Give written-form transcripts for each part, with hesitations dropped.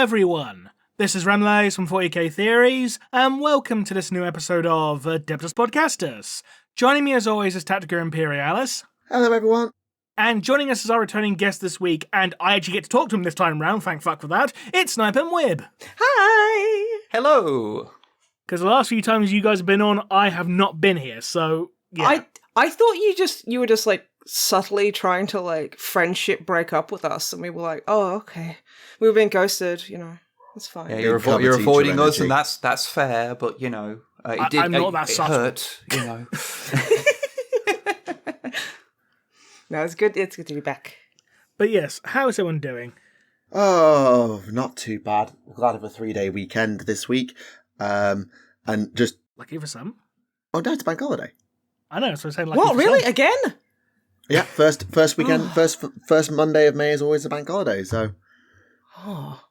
everyone. This is Remleiz from 40k Theories, and welcome to this new episode of Adeptus Podcastus. Joining me as always is Tactica Imperialis. Hello everyone. And joining us as our returning guest this week, and I actually get to talk to him this time round, thank fuck for that, it's Snipe Wib. Hi! Hello! Because the last few times you guys have been on, I have not been here, so yeah. I thought you were just like subtly trying to like friendship break up with us, and we were like, oh, okay. We were being ghosted, you know. It's fine. Yeah, you're avoiding us, and that's fair, but you know, I'm not that it subtle. hurt, you know. No, it's good. It's good to be back. But yes, how is everyone doing? Oh, not too bad. Glad of a 3-day weekend this week. And just... Lucky for some. Oh, no, it's bank holiday. I know, so I'm saying lucky What, for really? some. Again? Yeah, first weekend, first Monday of May is always a bank holiday, so... Oh.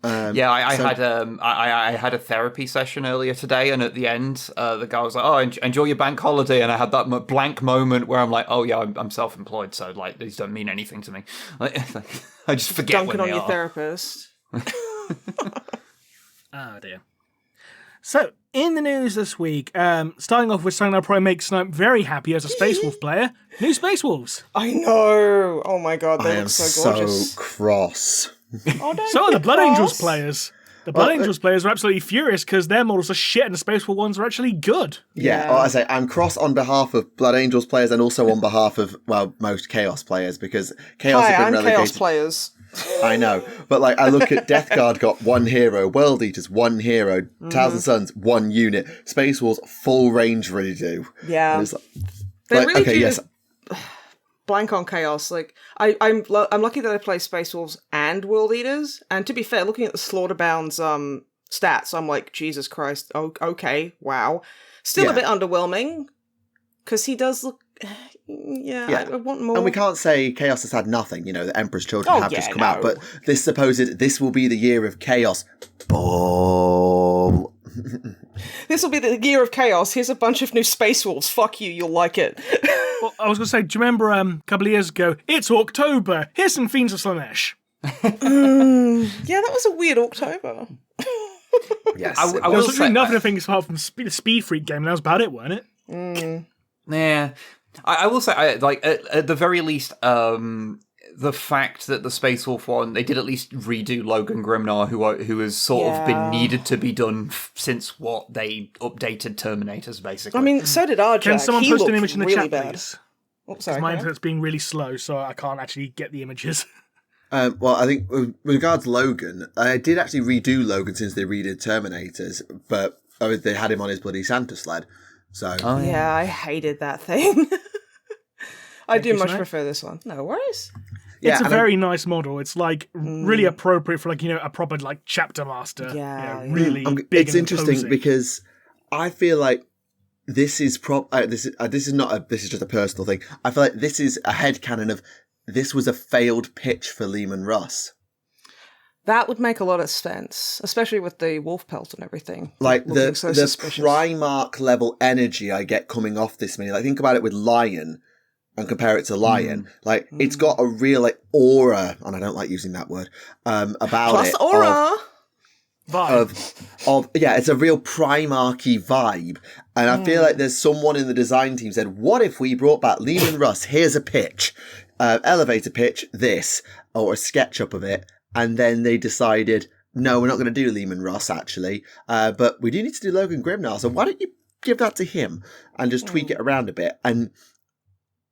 Yeah, I had a therapy session earlier today, and at the end, the guy was like, "Oh, enjoy your bank holiday," and I had that blank moment where I'm like, "Oh yeah, I'm self-employed, so like these don't mean anything to me." Like, I just forget Dunking when they on your are. therapist. Oh dear. So, in the news this week, starting off with something that'll probably make Snipe very happy as a Space Wolf player, new Space Wolves. I know. Oh my god, they I am look so gorgeous. so cross. Oh, don't So are the be Blood cross. Angels players. The Blood Angels players are absolutely furious because their models are shit and the Space Wolf ones are actually good. Yeah, I say I'm cross on behalf of Blood Angels players and also on behalf of, well, most Chaos players, because Chaos Hi, have been I'm relegated. Chaos players. I know, but like I look at Death Guard got one hero, World Eaters one hero, Thousand Suns one unit, Space Wolves full range ready to do. Yeah. And it's They like, really okay, do yes, blank on Chaos. Like I'm lucky that I play Space Wolves and World Eaters. And to be fair, looking at the Slaughterbound's stats, I'm like, Jesus Christ. Oh, okay, wow. Still Yeah. a bit underwhelming because he does look. Yeah. I want more. and we can't say Chaos has had nothing. You know, the Emperor's Children have just come out, no. but this will be the year of Chaos. Ball. This will be the year of Chaos. Here's a bunch of new Space Wolves. Fuck you. You'll like it. Well, I was going to say, do you remember a couple of years ago, it's October, here's some Fiends of Slanesh. Yeah, that was a weird October. Yes, I There will was say, literally nothing apart from the Speed Freak game, and that was about it, weren't it? yeah, I will say, at the very least, the fact that the Space Wolf one, they did at least redo Logan Grimnar, who has sort of been needed to be done since what they updated Terminators, basically. I mean, so did Arjack. Can someone He post an looked image in the really chat, bad. please? Oh, sorry. Mine Karen? internet's being really slow, so I can't actually get the images. Well, I think with regards to Logan, I did actually redo Logan since they redid Terminators, but they had him on his bloody Santa sled. So Yeah, I hated that thing. I do you, much Snipe. prefer this one. No worries. It's a and very nice model. It's like really appropriate for like, you know, a proper like chapter master. Yeah, You know, really big it's and interesting imposing. because I feel like this is this is just a personal thing. I feel like this is a headcanon of this was a failed pitch for Lehman Russ. That would make a lot of sense, especially with the wolf pelt and everything. Like Looking the so suspicious. Primarch level energy I get coming off this mini. Like think about it with Lion and compare it to Lion. Like it's got a real like aura, and I don't like using that word, about Plus it. aura. Vibe. Yeah, it's a real Primarchy vibe. And I feel like there's someone in the design team said, what if we brought back Lehman Russ? Here's a pitch. Elevator pitch, this, or a sketch up of it. And then they decided, no, we're not going to do Lehman Russ, actually. But we do need to do Logan Grimnar. So why don't you give that to him and just tweak it around a bit? And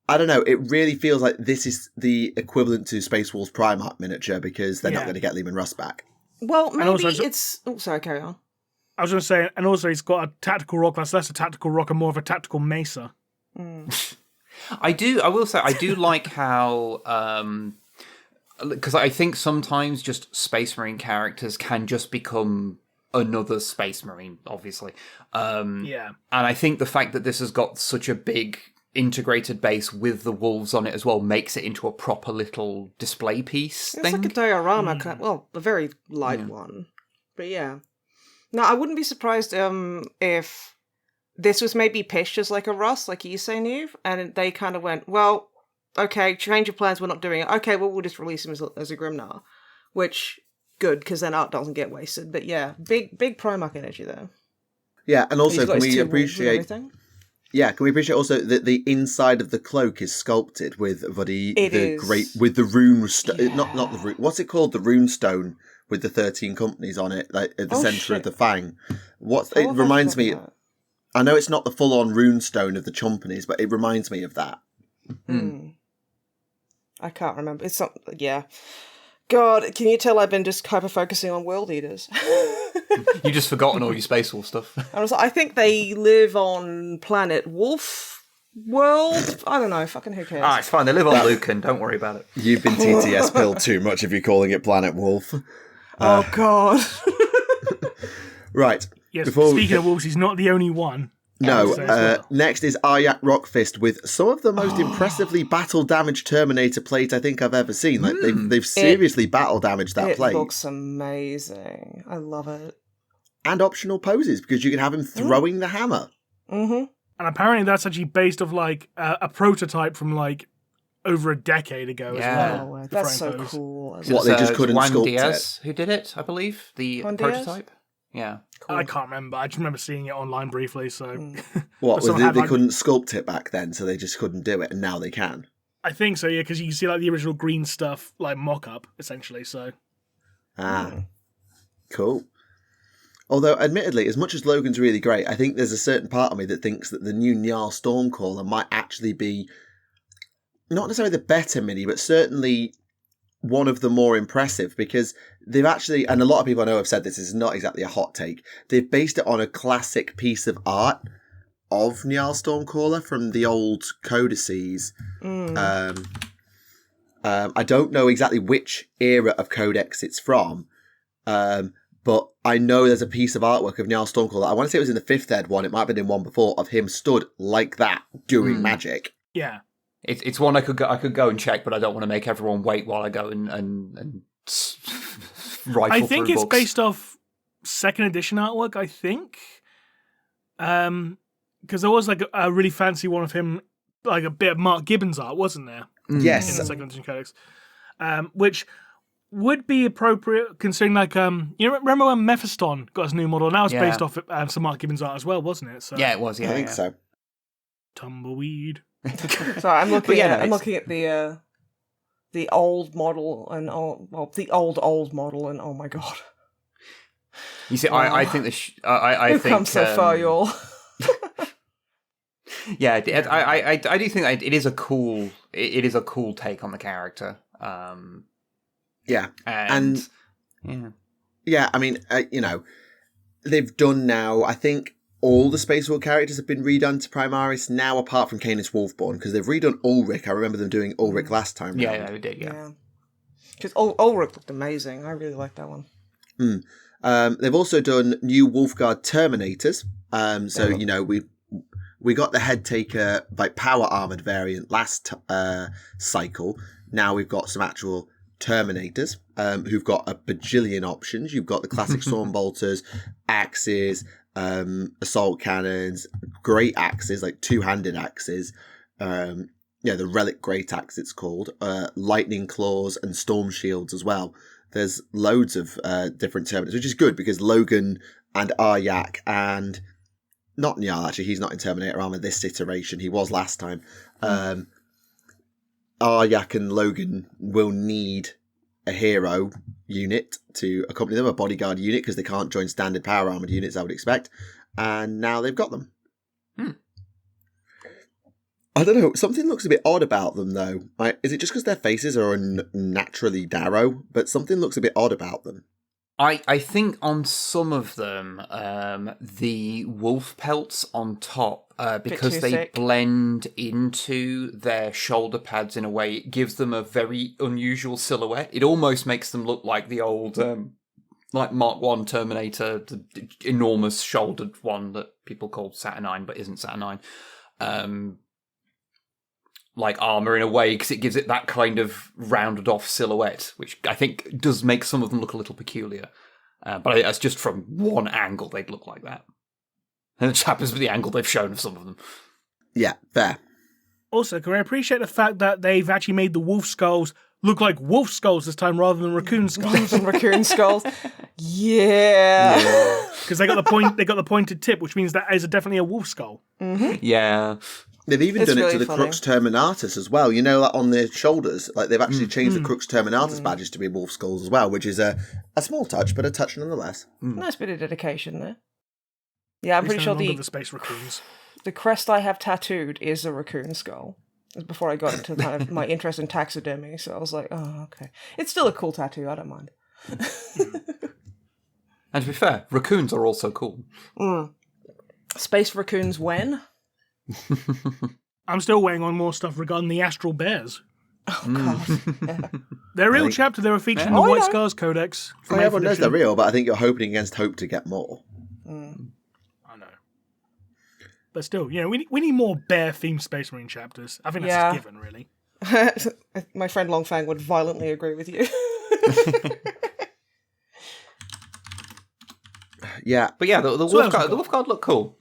I don't know, it really feels like this is the equivalent to Space Wolves Primarch miniature because they're not going to get Lehman Russ back. Well, maybe also- it's... Oh, sorry, carry on. I was going to say, and also he's got a tactical rock that's less a tactical rock and more of a tactical mesa. I will say, I do like how, because I think sometimes just Space Marine characters can just become another Space Marine, obviously. Yeah. And I think the fact that this has got such a big integrated base with the wolves on it as well makes it into a proper little display piece It's thing. like a diorama, well, a very light one. But yeah. No, I wouldn't be surprised if this was maybe pitched as like a Russ, like you say, Neve, and they kind of went, well, okay, change your plans, we're not doing it. Okay, well, we'll just release him as a Grimnar, which good because then art doesn't get wasted. But yeah, big Primarch energy there. Yeah, and also He's got can his we two wolves and appreciate? everything. Yeah, can we appreciate also that the inside of the cloak is sculpted with the rune not the rune, what's it called, the rune stone with the 13 companies on it, like at the center of the fang. It reminds me. I know it's not the full on rune stone of the companies, but it reminds me of that. I can't remember. It's something. Yeah. God, can you tell I've been just hyper focusing on World Eaters? You just forgotten all your Space Wolf stuff. I think they live on planet Wolf World. I don't know. Fucking who cares? It's fine. They live on Lucan. Don't worry about it. You've been TTS pilled too much if you're calling it Planet Wolf. Oh God. Right. Yes. Speaking of wolves, he's not the only one. No. Next is Aryak Rockfist with some of the most impressively battle damaged Terminator plate I think I've ever seen. Like they've seriously battle damaged that plate. It looks amazing. I love it. And optional poses because you can have him throwing the hammer. Mm-hmm. And apparently that's actually based off like a prototype from like over a decade ago as well. Oh, that's so cool. What, they just couldn't sculpt Diaz it? who did it, I believe, the prototype. Yeah. Cool. I can't remember. I just remember seeing it online briefly. So, what they couldn't sculpt it back then, so they just couldn't do it, and now they can. I think so, yeah, because you can see like the original green stuff, like mock-up, essentially. So, cool. Although, admittedly, as much as Logan's really great, I think there's a certain part of me that thinks that the new Njal Stormcaller might actually be not necessarily the better mini, but certainly one of the more impressive, because they've actually, and a lot of people I know have said this is not exactly a hot take, they've based it on a classic piece of art of Njal Stormcaller from the old codices. I don't know exactly which era of Codex it's from, but I know there's a piece of artwork of Njal Stormcaller. I want to say it was in the 5th ed one, it might have been in one before, of him stood like that doing magic. Yeah. It's one I could go and check, but I don't want to make everyone wait while I go and rifle I think through it's books. based off 2nd edition artwork, I think. Because there was like a really fancy one of him, like a bit of Mark Gibbons art, wasn't there? Yes. In the 2nd edition codex. Which would be appropriate considering, like, you remember when Mephiston got his new model? Now it's based off some Mark Gibbons art as well, wasn't it? So, yeah, it was. Yeah, I think so. Tumbleweed. Sorry, I'm looking yeah, at I'm looking at the old model and the old model, and oh my God. You see, I think this. I We've think come so far, y'all. Yeah, I do think that it is a cool. It is a cool take on the character. Yeah, and yeah. I mean, they've done now. I think all the Space Wolf characters have been redone to Primaris now, apart from Canis Wolfborn, because they've redone Ulrich. I remember them doing Ulrich last time. Yeah, they did. Yeah, because Ulrich looked amazing. I really liked that one. They've also done new Wolfguard Terminators. We got the Head Taker like power armored variant last cycle. Now we've got some actual Terminators who've got a bajillion options. You've got the classic Stormbolters, axes, assault cannons, great axes, like 2-handed axes. The Relic Great Axe it's called. Lightning Claws and Storm Shields as well. There's loads of different Terminators, which is good because Logan and Aryak and not Njal, actually, he's not in Terminator armor this iteration. He was last time. Aryak and Logan will need a hero unit to accompany them, a bodyguard unit, because they can't join standard power armored units, I would expect. And now they've got them. I don't know. Something looks a bit odd about them, though. Is it just because their faces are naturally narrow? But something looks a bit odd about them. I think on some of them, the wolf pelts on top, because they thick. blend into their shoulder pads in a way, it gives them a very unusual silhouette. It almost makes them look like the old, like Mark 1 Terminator, the enormous shouldered one that people call Saturnine, but isn't Saturnine. Like armor in a way, because it gives it that kind of rounded off silhouette, which I think does make some of them look a little peculiar. But that's just from one angle they'd look like that. And it just happens to be the angle they've shown of some of them. Yeah, fair. Also, can I appreciate the fact that they've actually made the wolf skulls look like wolf skulls this time rather than raccoon skulls. And raccoon skulls. Yeah. Because they got the pointed tip, which means that is definitely a wolf skull. Mm-hmm. Yeah. They've even It's done it really to the funny. Crux Terminatus as well. You know, like on their shoulders. Like they've actually changed the Crux Terminatus badges to be wolf skulls as well, which is a small touch, but a touch nonetheless. Nice bit of dedication there. Yeah, I'm It's pretty no sure longer the the space raccoons. crest I have tattooed is a raccoon skull. It was before I got into kind of my interest in taxidermy, so I was like, oh, okay. It's still a cool tattoo, I don't mind. And to be fair, raccoons are also cool. Space raccoons when? I'm still waiting on more stuff regarding the astral bears. Oh, God. Yeah. They're a real chapter. They were featured in the Oh, White yeah. Scars Codex. Well, everyone knows they're real, but I think you're hoping against hope to get more. I know. But still, we need more bear-themed Space Marine chapters. I think that's Yeah. a given, really. My friend Longfang would violently agree with you. Yeah, But yeah, the So wolf else guard, we've look cool.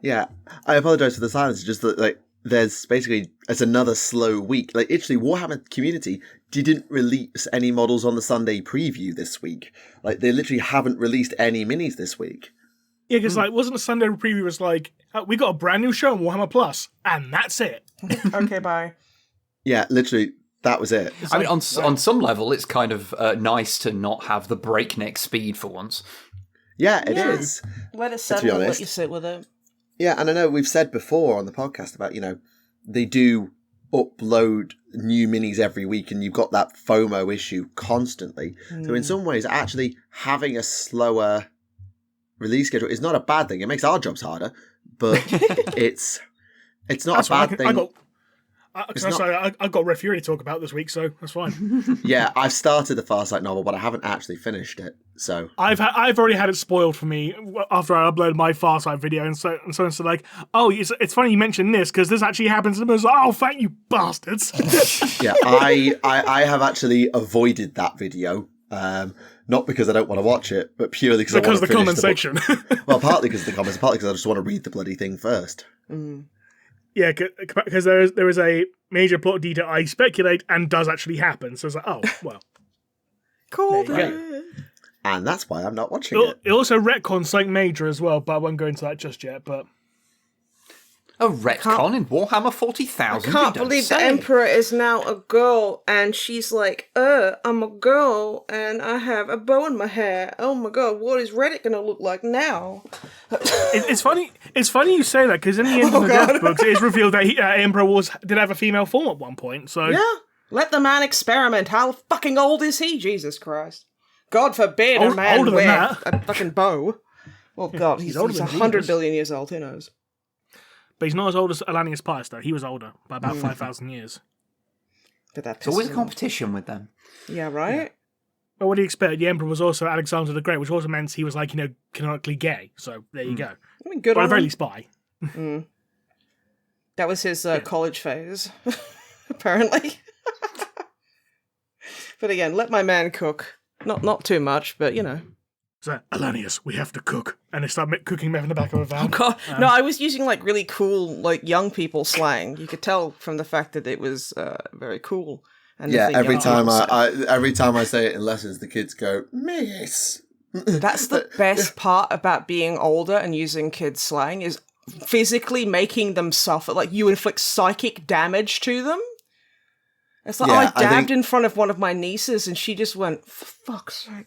yeah. I apologise for the silence. It's just that, like, it's another slow week. Like, actually, Warhammer community didn't release any models on the Sunday preview this week. Like, they literally haven't released any minis this week. Yeah, because wasn't a Sunday preview was like, we got a brand new show on Warhammer Plus, and that's it. Okay, bye. Yeah, literally, that was it. I mean, on some level, it's kind of nice to not have the breakneck speed for once. Yeah, it Yeah. is. Let it be settle and let honest. you sit with it. Yeah, and I know we've said before on the podcast about, they do upload new minis every week and you've got that FOMO issue constantly. So in some ways, actually having a slower release schedule is not a bad thing. It makes our jobs harder, but it's not That's a bad fine. thing. I've got Red Fury to talk about this week, so that's fine. Yeah, I've started the Farsight novel, but I haven't actually finished it. So I've already had it spoiled for me after I uploaded my Farsight video, and so like, oh, it's funny you mentioned this because this actually happens, and I was like, oh, thank you bastards. yeah, I have actually avoided that video. Not because I don't want to watch it, but purely because I want to the comment finish section. Well, partly because of the comments, partly because I just want to read the bloody thing first. Yeah, because there is a major plot detail I speculate and does actually happen. So it's like, oh, well. Cool. There you And that's why I'm not watching it. It also retcons something major as well, but I won't go into that just yet. But A retcon in Warhammer 40,000. Can't believe the Emperor is now a girl, and she's like, I'm a girl, and I have a bow in my hair. Oh my god, what is Reddit gonna look like now? it's funny. It's funny you say that because in the end of the Death books, it is revealed that Emperor did have a female form at one point. So Yeah, let the man experiment. How fucking old is he? Jesus Christ. God forbid a man older than wear that. a fucking bow. Well, God, he's older than 100 Jesus. billion years old, who knows? But he's not as old as Alanius Pius, though. He was older by about 5,000 years. But that It's always a pisses him off. competition with them. Yeah, right? But what do you expect? The Emperor was also Alexander the Great, which also meant he was, like, canonically gay. So there you go. I mean, good Or at on the very him. least bi. That was his college phase, apparently. But again, let my man cook. Not too much, but So, Alanius, we have to cook. And they start cooking meth in the back of a van. Oh god, no! I was using like really cool young people slang. You could tell from the fact that it was very cool. And the Yeah, thing every young time people say. every time I say it in lessons, the kids go, "Miss." That's the best part about being older and using kids slang is physically making them suffer. Like you inflict psychic damage to them. It's like, Yeah, I dabbed in front of one of my nieces and she just went, for fuck's sake.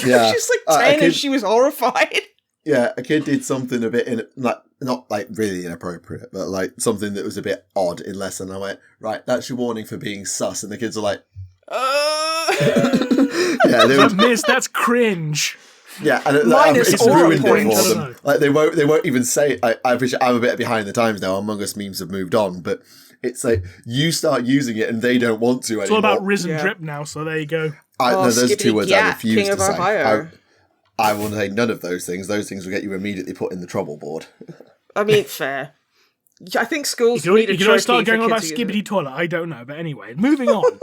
Yeah. She's like 10 kid- and she was horrified. Yeah, a kid did something a bit not like really inappropriate, but like something that was a bit odd in lesson. I went, right, that's your warning for being sus, and the kids are like, yeah, they would, Miss, that's cringe. yeah, and Mine is it's all ruined it points. for them. Like they won't even say. I appreciate. I'm a bit behind the times now. Among Us memes have moved on, but it's like you start using it and they don't want to It's all anymore. about Risen Yeah. Drip now, so there you go. No, those Skippity two words I Gat, refuse King to of say. Ohio. I want to say none of those things. Those things will get you immediately put in the trouble board. I mean, fair. I think schools You need a can always trophy start going for on about kids to use Skibbity Toilet. I don't know, but anyway, moving on.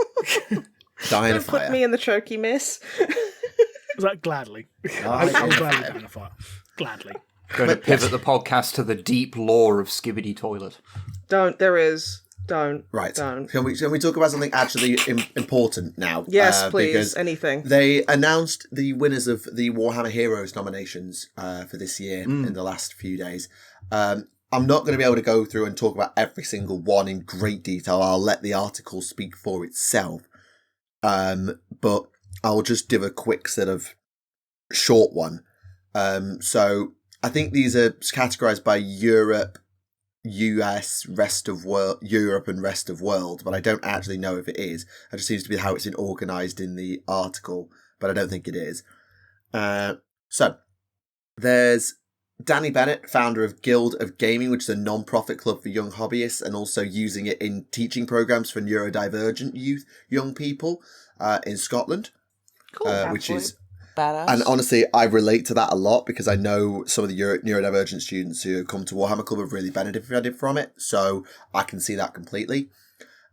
Dying it. of Put fire. me in the chokey, miss. Was that gladly? Dying I'll of gladly fire. down the fire. Gladly. Going to pivot the podcast to the deep lore of Skibbity Toilet. Don't. There is. Don't. Right. Don't. Can we talk about something actually important now? Yes, please. Because Anything. they announced the winners of the Warhammer Heroes nominations for this year in the last few days. I'm not going to be able to go through and talk about every single one in great detail. I'll let the article speak for itself. But I'll just give a quick sort of short one. So I think these are categorized by Europe, US, rest of world, Europe and rest of world, but I don't actually know if it is. It just seems to be how it's been organized in the article, but I don't think it is. So there's Danny Bennett, founder of Guild of Gaming, which is a non-profit club for young hobbyists, and also using it in teaching programs for neurodivergent young people in Scotland. Cool. Which is badass. And honestly, I relate to that a lot because I know some of the neurodivergent students who have come to Warhammer Club have really benefited from it. So I can see that completely.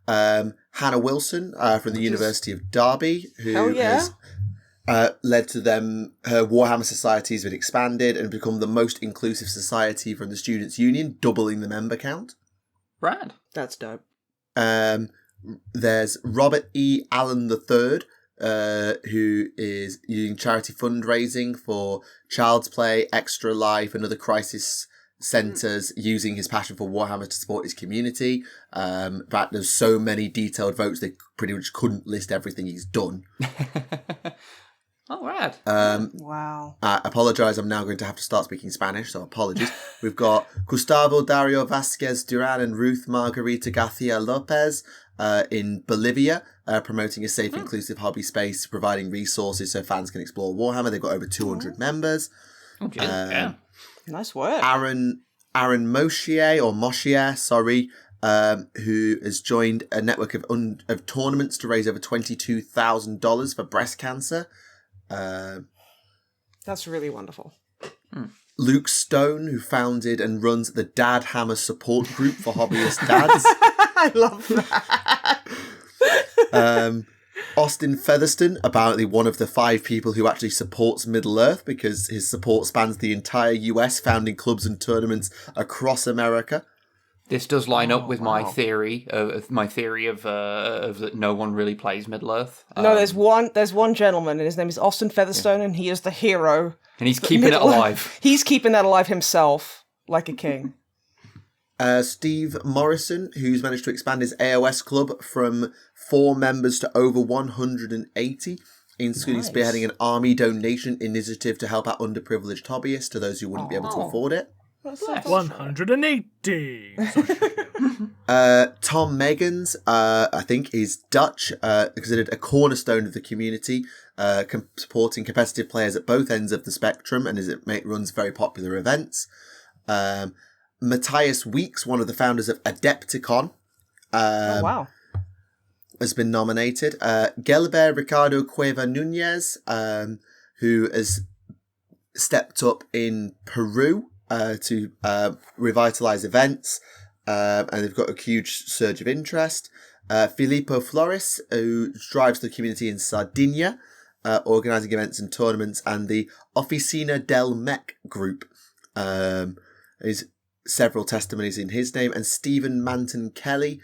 Hannah Wilson from the University of Derby, who has led to them, her Warhammer Society has been expanded and become the most inclusive society from the Students' Union, doubling the member count. Rad. That's dope. There's Robert E. Allen III, who is using charity fundraising for Child's Play, Extra Life, and other crisis centres, using his passion for Warhammer to support his community. In fact, there's so many detailed votes they pretty much couldn't list everything he's done. Oh, rad. Wow. I apologise, I'm now going to have to start speaking Spanish, so apologies. We've got Gustavo Dario Vasquez Duran and Ruth Margarita Garcia Lopez in Bolivia, promoting a safe, inclusive hobby space, providing resources so fans can explore Warhammer. They've got over 200 members. Okay, yeah. Nice work. Aaron Moshier, who has joined a network of tournaments to raise over $22,000 for breast cancer. That's really wonderful. Luke Stone, who founded and runs the Dad Hammer support group for hobbyist dads. I love that. Austin Featherston, apparently one of the 5 people who actually supports Middle-earth because his support spans the entire US, founding clubs and tournaments across America. This does line up with my theory of that no one really plays Middle-earth. No, there's one gentleman, and his name is Austin Featherstone, and he is the hero. And he's keeping it alive. He's keeping that alive himself, like a king. Steve Morrison, who's managed to expand his AOS club from 4 members to over 180, including spearheading an army donation initiative to help out underprivileged hobbyists to those who wouldn't be able to afford it. 180. Tom Megans, I think, is Dutch, considered a cornerstone of the community, supporting competitive players at both ends of the spectrum, and runs very popular events. Matthias Weeks, one of the founders of Adepticon, has been nominated. Gelbert Ricardo Cueva Nunez, who has stepped up in Peru to revitalise events, and they've got a huge surge of interest. Filippo Flores, who drives the community in Sardinia, organising events and tournaments, and the Oficina del Mech group. Is several testimonies in his name, and Stephen Manton Kelly,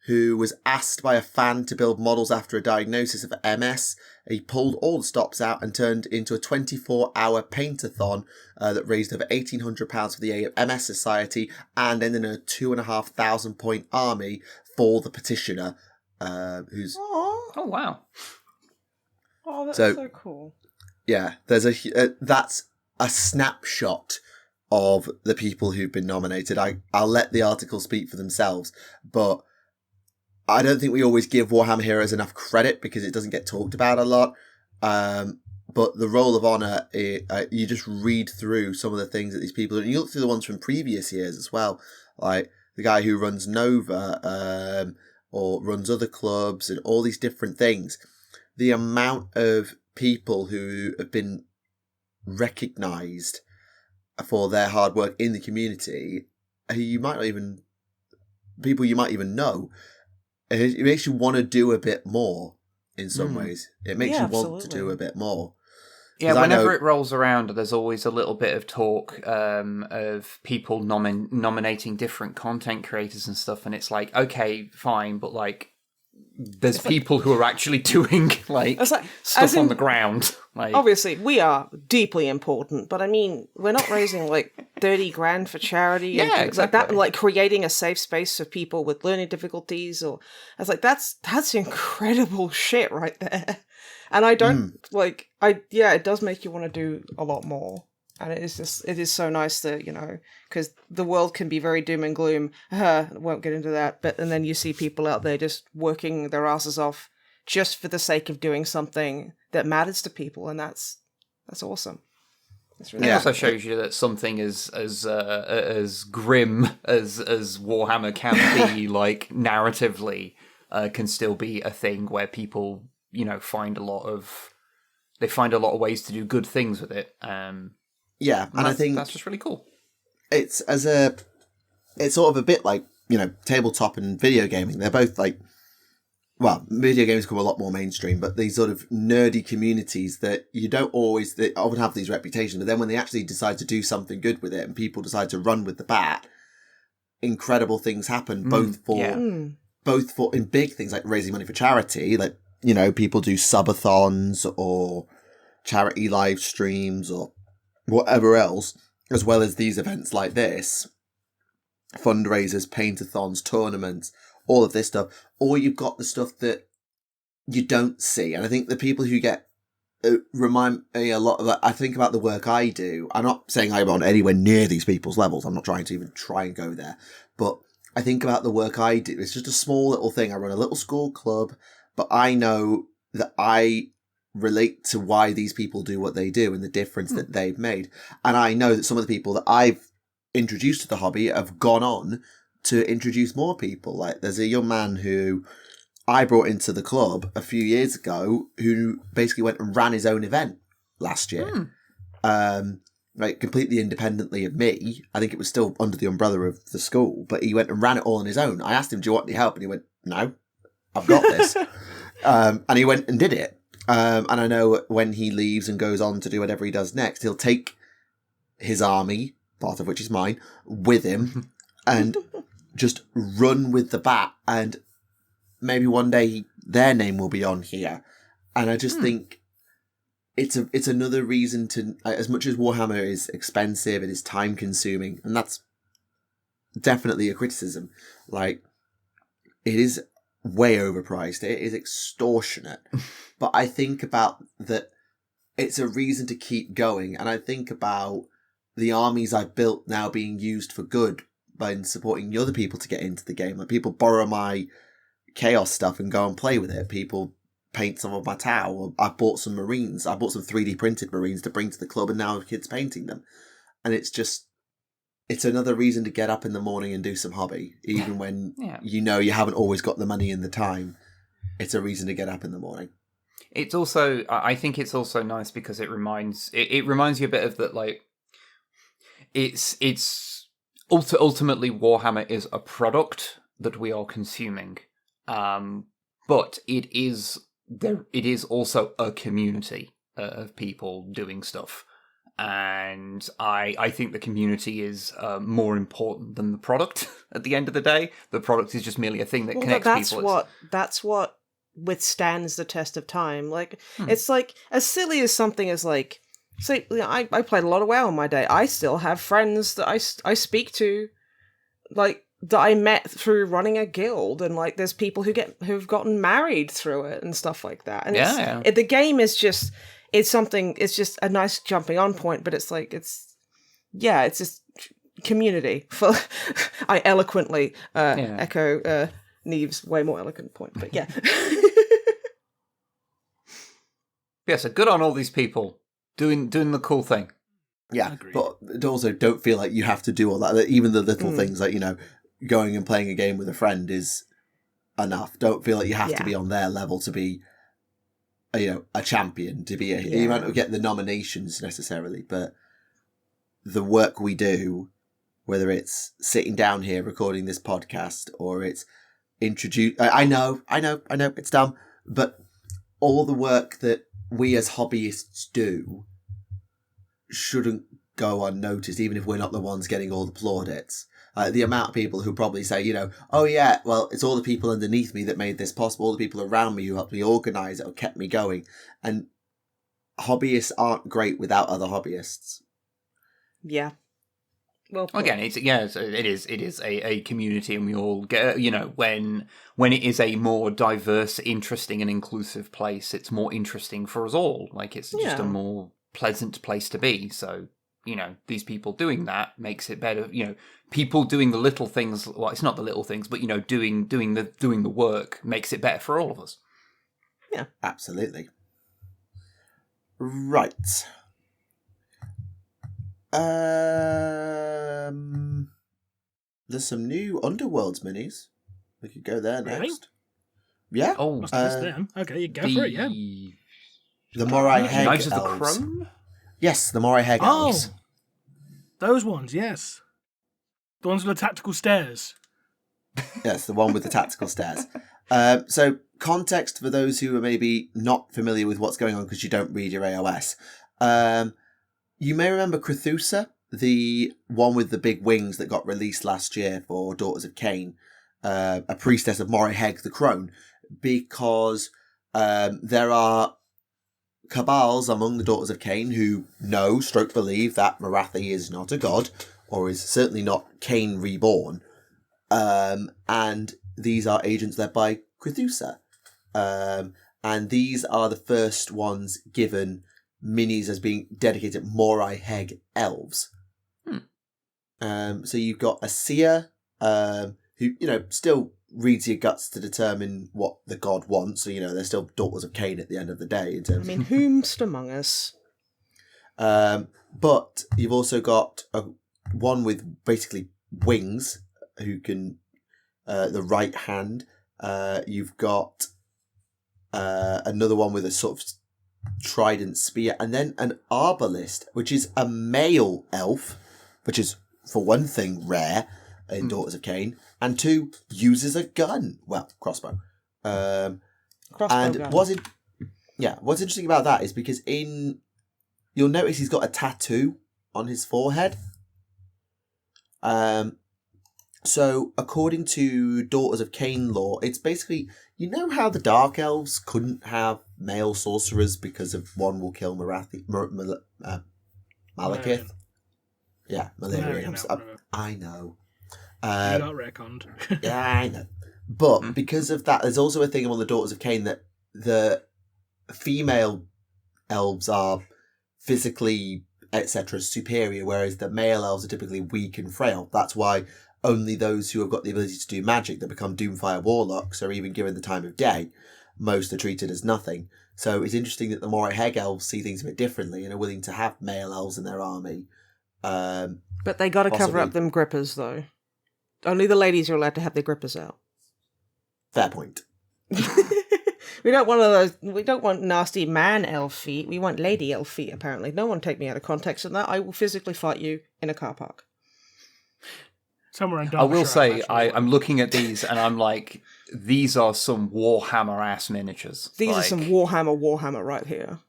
who was asked by a fan to build models after a diagnosis of MS. He pulled all the stops out and turned into a 24-hour paint-a-thon that raised over £1,800 for the MS Society, and ended in a 2,500-point army for the petitioner, who's... Oh, wow. Oh, that's so cool. Yeah, there's that's a snapshot of the people who've been nominated. I'll let the article speak for themselves, but I don't think we always give Warhammer Heroes enough credit because it doesn't get talked about a lot. But the Roll of Honour, you just read through some of the things that these people do. And you look through the ones from previous years as well, like the guy who runs Nova or runs other clubs and all these different things. The amount of people who have been recognised for their hard work in the community, you might even know. It makes you want to do a bit more in some ways. It makes you want to do a bit more. Yeah, whenever it rolls around, there's always a little bit of talk of people nominating different content creators and stuff, and it's like, okay, fine, but like, there's people who are actually doing stuff on the ground. Like, obviously, we are deeply important, but I mean, we're not raising like 30 grand for charity. Yeah, exactly. Like that, and like creating a safe space for people with learning difficulties, or I was like, that's incredible shit right there. And I don't it does make you want to do a lot more. And it is so nice that, because the world can be very doom and gloom. I won't get into that. And then you see people out there just working their asses off just for the sake of doing something that matters to people. And that's awesome. That's really It also shows you that something as grim as Warhammer can be, like, narratively, can still be a thing where people, find a lot of ways to do good things with it. Yeah, and I think that's just really cool. It's sort of a bit like, tabletop and video gaming. They're both like, well, video games become a lot more mainstream, but these sort of nerdy communities that they often have these reputations, but then when they actually decide to do something good with it and people decide to run with the bat, incredible things happen, both for in big things like raising money for charity, like, people do subathons or charity live streams or whatever else, as well as these events like this, fundraisers, paint-a-thons, tournaments, all of this stuff. Or you've got the stuff that you don't see. And I think the people who remind me a lot of that. I think about the work I do. I'm not saying I'm on anywhere near these people's levels. I'm not trying to even try and go there. But I think about the work I do. It's just a small little thing. I run a little school club, but I know that I relate to why these people do what they do and the difference that they've made. And I know that some of the people that I've introduced to the hobby have gone on to introduce more people. Like, there's a young man who I brought into the club a few years ago who basically went and ran his own event last year. Completely independently of me. I think it was still under the umbrella of the school, but he went and ran it all on his own. I asked him, do you want any help? And he went, no, I've got this. And he went and did it. And I know when he leaves and goes on to do whatever he does next, he'll take his army, part of which is mine, with him and just run with the bat. And maybe one day their name will be on here. And I just think it's another reason to, as much as Warhammer is expensive, it is time consuming, and that's definitely a criticism. Like, it is way overpriced. It is extortionate. But I think about that it's a reason to keep going. And I think about the armies I've built now being used for good by supporting other people to get into the game. Like, people borrow my Chaos stuff and go and play with it. People paint some of my Tau. I bought some Marines. I bought some 3D printed Marines to bring to the club, and now kids painting them. And it's another reason to get up in the morning and do some hobby, even when you haven't always got the money and the time. It's a reason to get up in the morning. It's also, I think it's also nice because it reminds you a bit of that, like, it's ultimately Warhammer is a product that we are consuming, but it is also a community of people doing stuff. And I think the community is more important than the product at the end of the day. The product is just merely a thing that connects people. That's what withstands the test of time. Like, it's like, as silly as something as like, say, I played a lot of WoW in my day. I still have friends that I speak to, like, that I met through running a guild, and like, there's people who've gotten married through it and stuff like that. And the game is just, it's just a nice jumping on point, but it's like, it's just community. For I eloquently echo Neve's way more eloquent point, but yeah. Yeah, so good on all these people doing the cool thing. Yeah, but also don't feel like you have to do all that. Even the little things like, going and playing a game with a friend is enough. Don't feel like you have to be on their level to be, a champion, to be you might not get the nominations necessarily, but the work we do, whether it's sitting down here recording this podcast or it's I know, it's dumb, but all the work that we as hobbyists do shouldn't go unnoticed, even if we're not the ones getting all the plaudits. The amount of people who probably say, oh yeah, well, it's all the people underneath me that made this possible, all the people around me who helped me organise it or kept me going. And hobbyists aren't great without other hobbyists. Yeah. Well, again, it is a community, and we all get, when it is a more diverse, interesting, and inclusive place, it's more interesting for us all. Like, it's just a more pleasant place to be. So, these people doing that makes it better. People doing the little things. Well, it's not the little things, but doing the work makes it better for all of us. Yeah, absolutely. Right. There's some new Underworlds minis. We could go there really? Next. Yeah. Oh, must have missed them. Okay, you go for it. Yeah. The Morai Heg Knives of the elves. Crone? Yes, the Morai Heg elves. Those ones. Yes, the ones with the tactical stairs. Yes, the one with the tactical stairs. So, context for those who are maybe not familiar with what's going on because you don't read your AOS. You may remember Crethusa, the one with the big wings that got released last year for Daughters of Cain, a priestess of Morai Heg the Crone, because there are cabals among the Daughters of Cain who know, stroke believe, that Morathi is not a god, or is certainly not Cain reborn. And these are agents led by Crethusa. And these are the first ones given minis as being dedicated Morai Heg elves. So you've got a seer, who, still reads your guts to determine what the god wants. So, they're still Daughters of Cain at the end of the day. In terms whomst among us? But you've also got one with basically wings who can, the right hand. You've got another one with a sort of trident spear, and then an arbalist, which is a male elf, which is, for one thing, rare in Daughters of Cain, and two, uses a gun. Well, crossbow. Crossbow and gun. what's interesting about that is because you'll notice he's got a tattoo on his forehead. So, according to Daughters of Cain lore, it's basically, how the Dark Elves couldn't have male sorcerers because of one will kill Malekith? Yeah, Malerium. I know. You got retconned. Yeah, I know. But because of that, there's also a thing among the Daughters of Cain that the female elves are physically, etc., superior, whereas the male elves are typically weak and frail. That's why only those who have got the ability to do magic that become Doomfire Warlocks are even given the time of day. Most are treated as nothing. So it's interesting that the Morai Heg elves see things a bit differently and are willing to have male elves in their army. But they got to cover up them grippers, though. Only the ladies are allowed to have their grippers out. Fair point. We don't want those. We don't want nasty man elf feet. We want lady elf feet. Apparently, no one take me out of context on that. I will physically fight you in a car park. Somewhere in I will say, I'm looking at these and I'm like, these are some Warhammer ass miniatures. These are some Warhammer right here.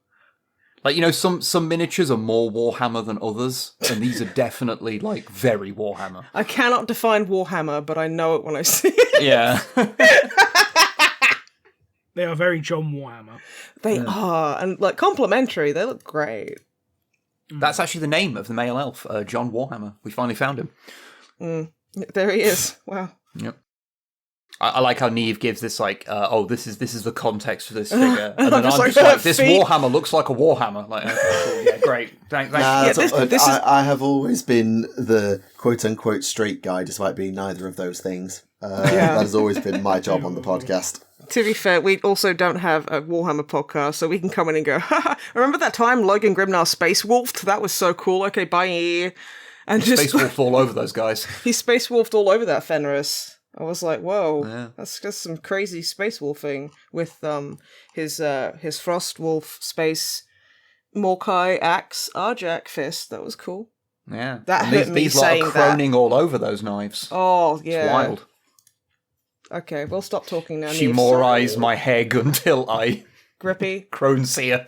Like, some miniatures are more Warhammer than others, and these are definitely, like, very Warhammer. I cannot define Warhammer, but I know it when I see it. Yeah. They are very John Warhammer. They are, and, like, complimentary. They look great. That's actually the name of the male elf, John Warhammer. We finally found him. There he is. Wow. Yep. I like how Neve gives this this is the context for this figure, and then I'm just like, this Warhammer looks like a Warhammer. Like, cool, yeah, great. Thanks. I have always been the quote unquote straight guy, despite being neither of those things. That has always been my job on the podcast. To be fair, we also don't have a Warhammer podcast, so we can come in and go, haha, remember that time Logan Grimnar space wolfed? That was so cool. Okay, bye. And he space wolfed all over those guys. He space wolfed all over that Fenris. I was like, whoa, that's just some crazy space wolfing with his frost wolf space Morkai axe Arjak fist. That was cool. Yeah, that hurt me these saying lot are croning all over those knives. Oh yeah, it's wild. Okay, we'll stop talking now. She Morai's my heg until I Grippy. Crone seer.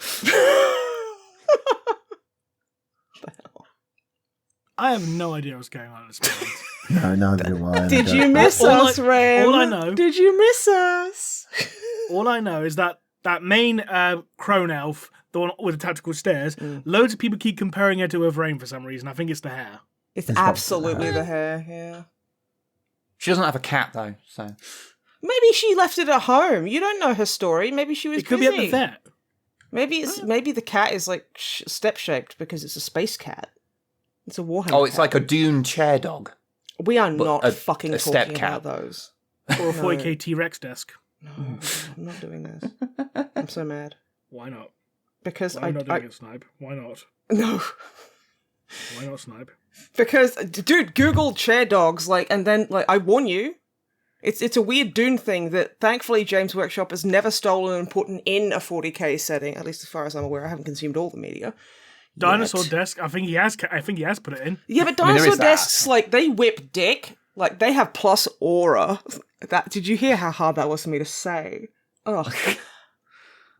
I have no idea what's going on at this moment. No, neither do I. Did you miss us, Ram? all I know- Did you miss us? All I know is that main crone elf, the one with the tactical stairs, loads of people keep comparing her to a Vrain for some reason. I think it's the hair. It's absolutely the hair, yeah. She doesn't have a cat, though, so... Maybe she left it at home. You don't know her story. Maybe she was It could busy. be at the vet. Maybe the cat is like step-shaped because it's a space cat. It's a Warhammer Oh, it's cat. like a Dune chair dog. We are not a fucking step talking cat. about those. Or a 40k T-Rex desk. No, I'm not doing this. I'm so mad. Why not? Because Why not doing it, Snipe? Why not? No. Why not, Snipe? Because, dude, Google chair dogs, and then, I warn you, it's a weird Dune thing that, thankfully, James Workshop has never stolen and put in a 40k setting, at least as far as I'm aware. I haven't consumed all the media. Dinosaur yet. desk. I think he has put it in. Yeah, but I mean, there dinosaur is that. desks, they whip dick. They have plus aura. Did you hear how hard that was for me to say? Ugh.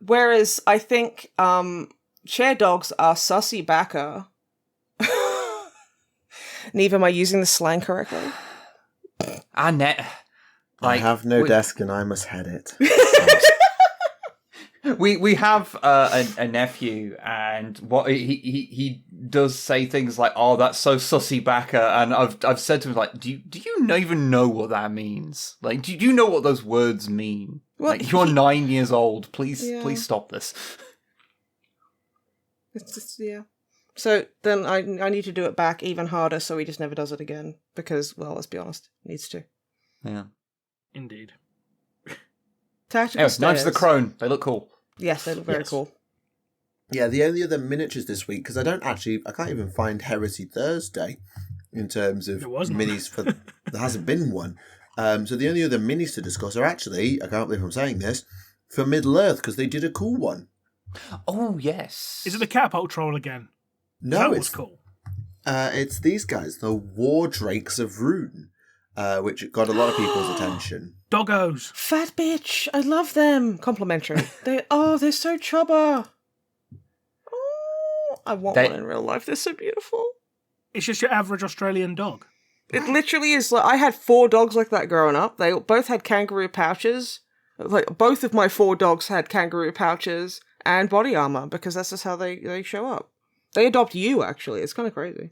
Whereas I think chair dogs are sussy backer. Neve, am I using the slang correctly? I have no desk and I must head it. We have a nephew, and what he does say things like, "Oh, that's so sussy backer," and I've said to him like, "Do you even know what that means? Like, do you know what those words mean? Well, like, you're 9 years old. Please stop this." It's just, yeah. So then I need to do it back even harder so he just never does it again. Because, well, let's be honest, needs to. Yeah. Indeed. Tactical Anyway, stairs. Knives of the Crone. They look cool. Yes, they look very cool. Yeah, the only other miniatures this week, because I can't even find Heresy Thursday in terms of There was none. minis for, there hasn't been one. So the only other minis to discuss are actually, I can't believe I'm saying this, for Middle Earth, because they did a cool one. Oh yes. Is it the catapult troll again? No, That was it's cool. It's these guys, the War Drakes of Rune, which got a lot of people's attention. Doggos. Fat bitch! I love them! Complimentary. They're so chubber! Oh, I want one in real life. They're so beautiful. It's just your average Australian dog. It literally is I had 4 dogs like that growing up. They both had kangaroo pouches. Both of my 4 dogs had kangaroo pouches and body armor because that's just how they show up. They adopt you, actually. It's kind of crazy.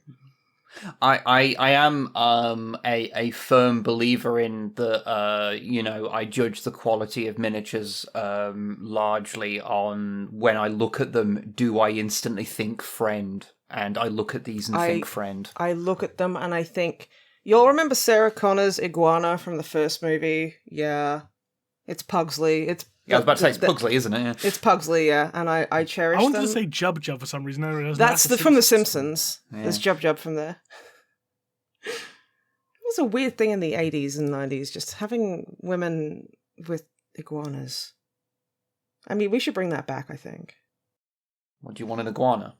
I am a firm believer in the I judge the quality of miniatures largely on when I look at them, do I instantly think friend? And I look at these and think friend. I look at them and I think, you'll remember Sarah Connor's iguana from the first movie? Yeah. It's Pugsley. I was about to say it's Pugsley, isn't it? Yeah. It's Pugsley, yeah. And I cherish I wanted them. to say Jub Jub for some reason. No, That's from The Simpsons. Yeah. There's Jub Jub from there. It was a weird thing in the 80s and 90s, just having women with iguanas. I mean, we should bring that back, I think. What, do you want an iguana?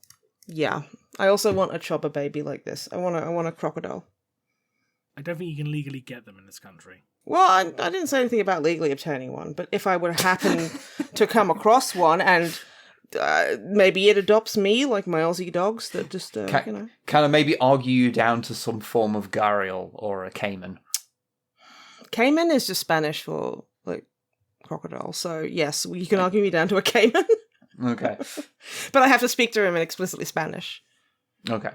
Yeah. I also want a chopper baby like this. I want a crocodile. I don't think you can legally get them in this country. Well, I didn't say anything about legally obtaining one, but if I would happen to come across one and maybe it adopts me like my Aussie dogs that just, Kind of maybe argue you down to some form of gharial or a caiman. Cayman is just Spanish for, crocodile. So, yes, you can argue me down to a cayman. Okay. But I have to speak to him in explicitly Spanish. Okay.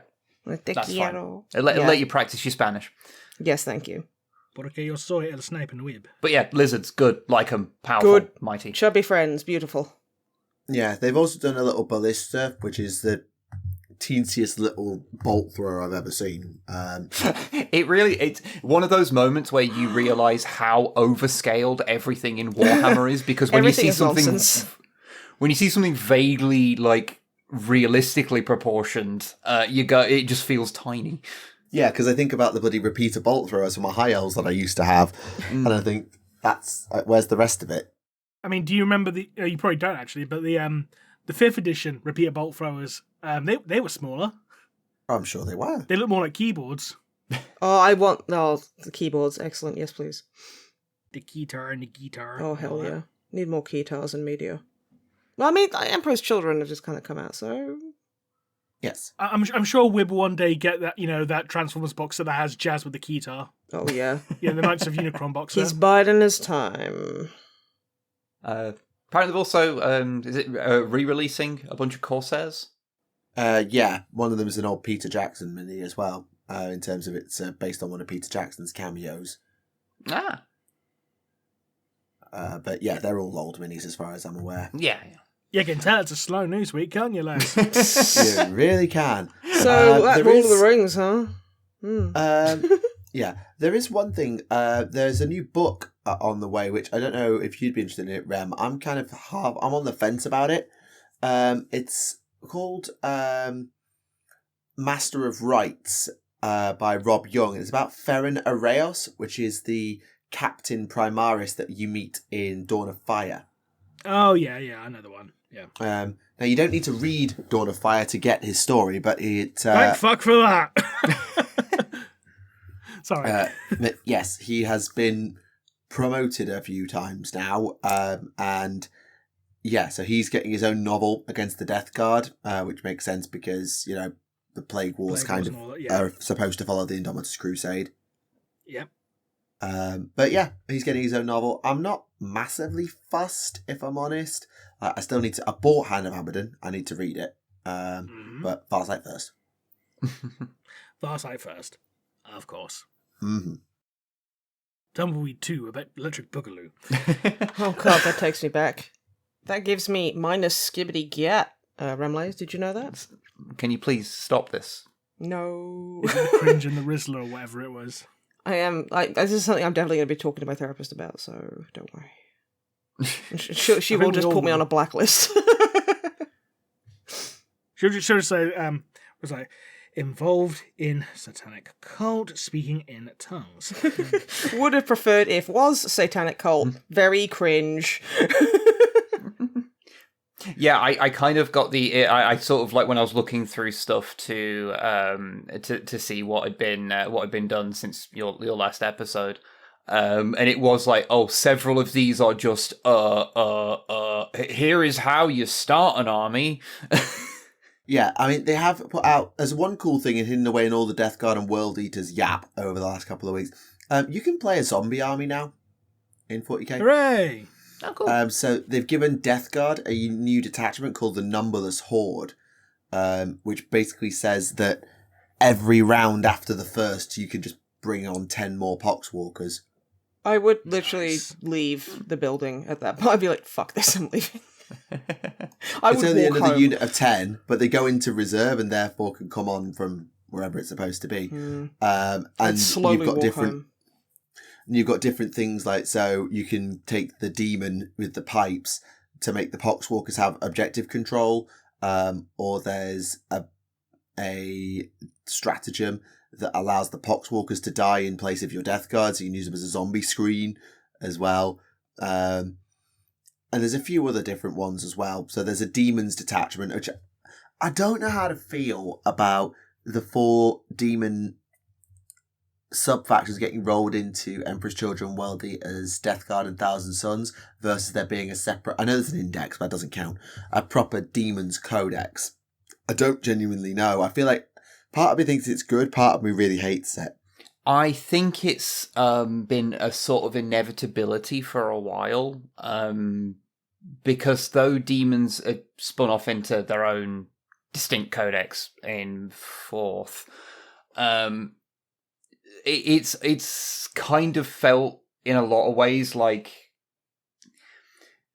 Te That's quiero. fine. Let you practice your Spanish. Yes, thank you. Porque yo soy el Snipe Wib. But yeah, lizards, good. Like them. Powerful. Good. Mighty. Chubby friends, beautiful. Yeah, they've also done a little ballista, which is the teensiest little bolt thrower I've ever seen. It's one of those moments where you realise how overscaled everything in Warhammer is, because when you Everything see is something nonsense. when you see something vaguely realistically proportioned, it just feels tiny. Yeah, because I think about the bloody repeater bolt throwers from my high elves that I used to have, and I think that's where's the rest of it? I mean, do you remember you probably don't actually, but the 5th edition repeater bolt throwers, they were smaller. I'm sure they were. They look more like keyboards. The keyboards. Excellent. Yes, please. The guitar and the guitar. Oh, hell yeah. Need more guitars in media. Well, I mean, Emperor's Children have just kind of come out, so... Yes. I'm sure Wib will one day get that, that Transformers boxer that has Jazz with the keytar. Oh, yeah. Yeah, the Knights of Unicron boxer. He's biding his time. Apparently they've also, re-releasing a bunch of Corsairs? Yeah, one of them is an old Peter Jackson mini as well, in terms of it's based on one of Peter Jackson's cameos. Ah. But yeah, they're all old minis as far as I'm aware. Yeah. You can tell it's a slow news week, can't you, lads? You really can. So, that Lord of the Rings, huh? Yeah, there is one thing. There's a new book on the way, which I don't know if you'd be interested in it, Rem. I'm on the fence about it. It's called Master of Rights by Rob Young. It's about Ferren Areos, which is the Captain Primaris that you meet in Dawn of Fire. Oh, yeah, I know the one. Yeah. Now, you don't need to read Dawn of Fire to get his story, but it... Thank fuck for that! Sorry. But yes, he has been promoted a few times now, and yeah, so he's getting his own novel against the Death Guard, which makes sense because, the Plague Wars are supposed to follow the Indomitus Crusade. Yep. But yeah, he's getting his own novel. I'm not massively fussed, if I'm honest. I still need to... I bought Hand of Abaddon. I need to read it. But Farsight first. Farsight first. Of course. Mm-hmm. Tumbleweed 2 about Electric Boogaloo. Oh god, that takes me back. That gives me minus skibbity gat. Remleiz, did you know that? Can you please stop this? No. The Cringe and the Rizzler or whatever it was. I am. This is something I'm definitely going to be talking to my therapist about, so don't worry. She will just put me on a blacklist. She'll just say, was I involved in satanic cult, speaking in tongues. Would have preferred if was satanic cult. Very cringe. Yeah, I kind of got I sort of like when I was looking through stuff to see what had been done since your last episode. And it was like, several of these are just here is how you start an army. Yeah, I mean, they have put out, as one cool thing and hidden away in all the Death Guard and World Eaters yap over the last couple of weeks, you can play a zombie army now in 40k. Hooray! Oh, cool. So they've given Death Guard a new detachment called the Numberless Horde, which basically says that every round after the first, you can just bring on 10 more Poxwalkers. I would literally leave the building at that point. I'd be like, fuck this, I'm leaving. It's only the end of the unit of 10, but they go into reserve and therefore can come on from wherever it's supposed to be. And slowly you've got different things, like, so you can take the demon with the pipes to make the Poxwalkers have objective control, or there's a stratagem that allows the Poxwalkers to die in place of your Death Guard, so you can use them as a zombie screen as well. And there's a few other different ones as well. So there's a Demons detachment, which I don't know how to feel about the 4 demon sub-factions getting rolled into Emperor's Children, World Eaters, Death Guard and Thousand Suns versus there being a separate... I know there's an index, but that doesn't count. A proper Demons Codex. I don't genuinely know. I feel like part of me thinks it's good, part of me really hates it. I think it's been a sort of inevitability for a while, because though demons are spun off into their own distinct codex in 4th, it's kind of felt in a lot of ways like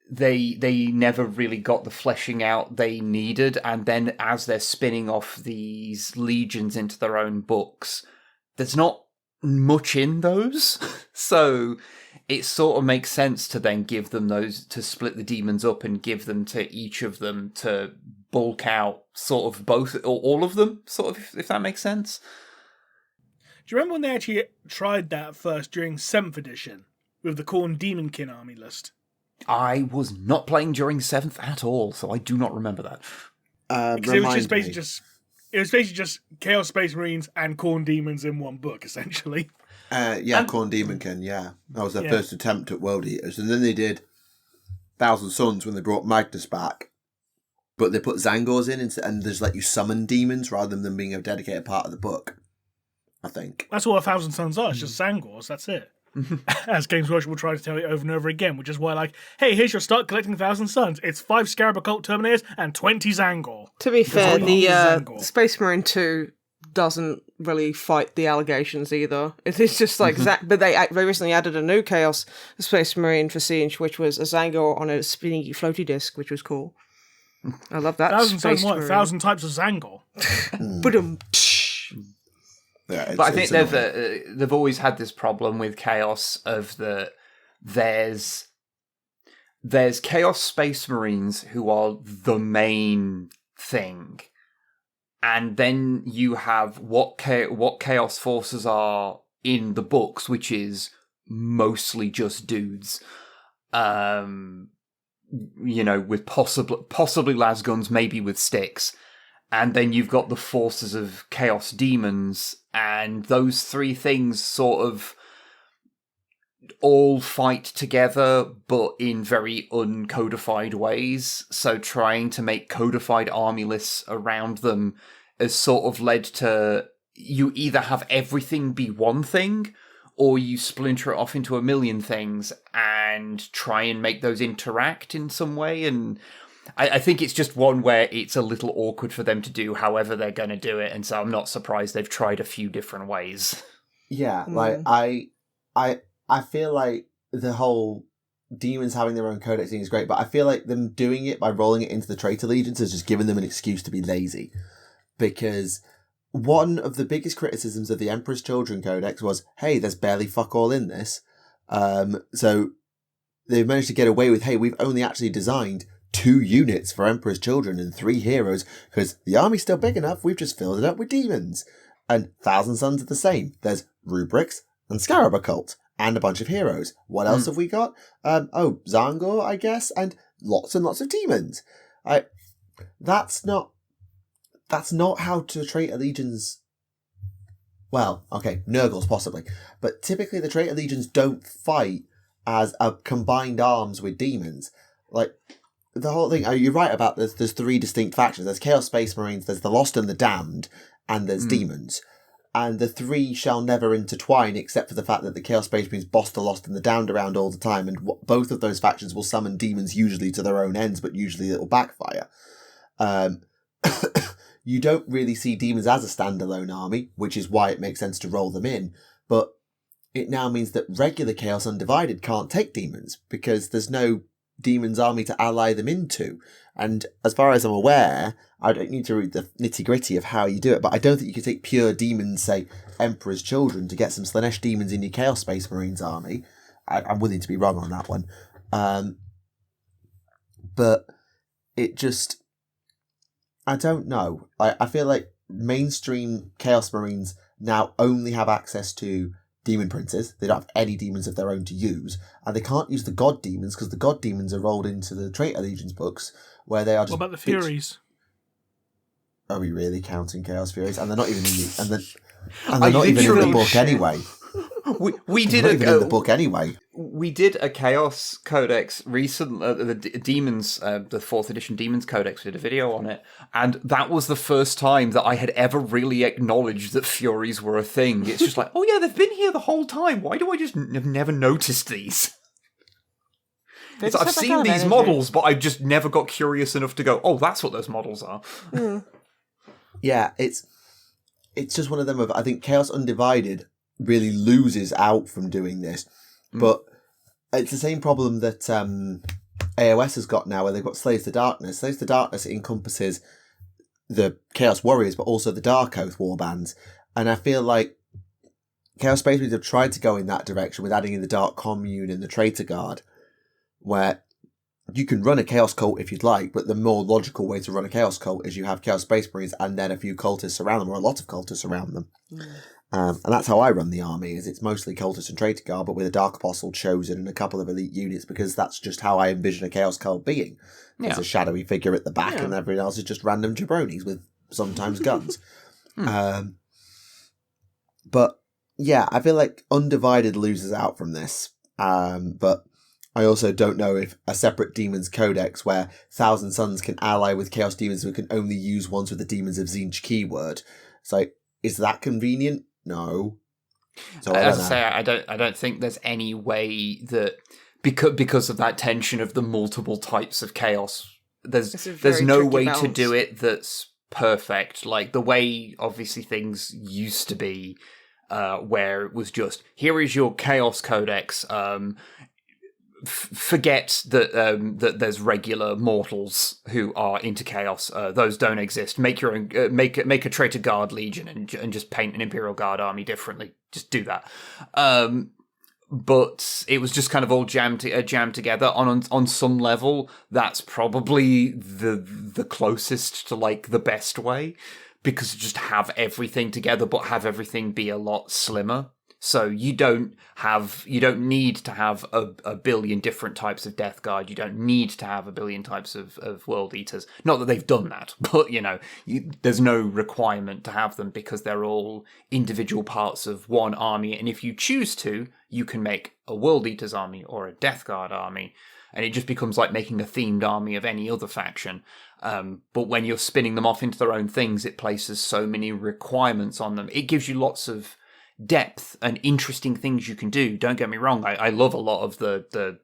they never really got the fleshing out they needed, and then as they're spinning off these legions into their own books, there's not much in those, so it sort of makes sense to then give them those, to split the demons up and give them to each of them to bulk out sort of both or all of them, sort of, if that makes sense. Do you remember when they actually tried that first during 7th edition with the Khorne Demonkin army list? I was not playing during 7th at all, so I do not remember that. It was basically just Chaos Space Marines and Khorne Demons in one book, essentially. Khorne Demonkin, yeah. That was their first attempt at World Eaters. And then they did Thousand Suns when they brought Magnus back. but they put Zangors in and there's let you summon demons rather than them being a dedicated part of the book, I think. That's what 1,000 Suns are. It's just Zangors. That's it. As Games Workshop will try to tell you over and over again, which is why, like, hey, here's your start collecting 1,000 Suns. It's 5 Scarab Occult Terminators and 20 Zangor. To be fair, the Space Marine 2 doesn't really fight the allegations either. It's just like but they recently added a new Chaos Space Marine for Siege, which was a Zangor on a spinny floaty disc, which was cool. I love that. 1,000 Suns, what? 1,000 types of Zangor. Yeah, but I think they've always had this problem with Chaos of there's Chaos Space Marines who are the main thing, and then you have what Chaos Forces are in the books, which is mostly just dudes, with possibly las guns, maybe with sticks. And then you've got the forces of Chaos Demons, and those three things sort of all fight together, but in very uncodified ways. So trying to make codified army lists around them has sort of led to you either have everything be one thing, or you splinter it off into a million things and try and make those interact in some way. And I think it's just one where it's a little awkward for them to do however they're going to do it, and so I'm not surprised they've tried a few different ways. Yeah, like I feel like the whole demons having their own codex thing is great, but I feel like them doing it by rolling it into the Traitor Legions has just given them an excuse to be lazy. Because one of the biggest criticisms of the Emperor's Children Codex was, hey, there's barely fuck all in this. So they've managed to get away with, hey, we've only actually designed 2 units for Emperor's Children and 3 heroes, because the army's still big enough, we've just filled it up with demons. And 1,000 Suns are the same. There's Rubrics and Scarab Occult and a bunch of heroes. What else have we got? Zangor, I guess, and lots of demons. That's not how to Traitor Legions. Well, okay, Nurgles possibly, but typically the Traitor Legions don't fight as a combined arms with demons. Like, the whole thing, you're right about there's 3 distinct factions. There's Chaos Space Marines, there's the Lost and the Damned, and there's demons. And the 3 shall never intertwine, except for the fact that the Chaos Space Marines boss the Lost and the Damned around all the time, and both of those factions will summon demons usually to their own ends, but usually it'll backfire. You don't really see demons as a standalone army, which is why it makes sense to roll them in, but it now means that regular Chaos Undivided can't take demons, because there's no demons army to ally them into. And as far as I'm aware, I don't need to read the nitty-gritty of how you do it, but I don't think you can take pure demons, say Emperor's Children, to get some Slanesh demons in your Chaos Space Marines army. I'm willing to be wrong on that one. But it just, I don't know. I feel like mainstream Chaos Marines now only have access to demon princes. They don't have any demons of their own to use, and they can't use the god demons because the god demons are rolled into the Traitor Legions books, where they are just. What about the Furies? Are we really counting Chaos Furies? And they're not even in the, and they're not even in the book anyway. We did in the book anyway. We did a Chaos Codex recently, the Demons, the 4th edition Demons Codex. We did a video on it, and that was the first time that I had ever really acknowledged that Furies were a thing. It's just like, oh yeah, they've been here the whole time. Why do I just have never noticed these? I've seen these models, but I just never got curious enough to go, oh, that's what those models are. Yeah, it's just one of them. I think Chaos Undivided really loses out from doing this, but it's the same problem that AOS has got now, where they've got Slaves to Darkness. Slaves to Darkness encompasses the Chaos Warriors, but also the Dark Oath warbands, and I feel like Chaos Space Marines have tried to go in that direction with adding in the Dark Commune and the Traitor Guard, where you can run a Chaos Cult if you'd like, but the more logical way to run a Chaos Cult is you have Chaos Space Marines and then a few cultists around them, or a lot of cultists around them. And that's how I run the army, is it's mostly Cultist and Traitor Guard, but with a Dark Apostle chosen and a couple of elite units, because that's just how I envision a Chaos Cult being. There's a shadowy figure at the back, and everyone else is just random jabronis with sometimes guns. But yeah, I feel like Undivided loses out from this. But I also don't know if a separate Demons Codex where Thousand Suns can ally with Chaos Demons who can only use ones with the Demons of Tzeentch keyword. It's like, is that convenient? No. So As I say, I don't think there's any way that because of that tension of the multiple types of chaos, there's no way to do it that's perfect. Like the way obviously things used to be, where it was just, here is your Chaos Codex. Forget that that there's regular mortals who are into chaos. Those don't exist. Make your own. Make a Traitor Guard Legion and just paint an Imperial Guard army differently. Just do that. But it was just kind of all jammed together. On some level, that's probably the closest to like the best way, because you just have everything together, but have everything be a lot slimmer. So you don't need to have a billion different types of Death Guard. You don't need to have a billion types of World Eaters. Not that they've done that, but there's no requirement to have them because they're all individual parts of one army. And if you choose to, you can make a World Eaters army or a Death Guard army, and it just becomes like making a themed army of any other faction. But when you're spinning them off into their own things, it places so many requirements on them. It gives you lots of depth and interesting things you can do. Don't get me wrong, I love a lot of the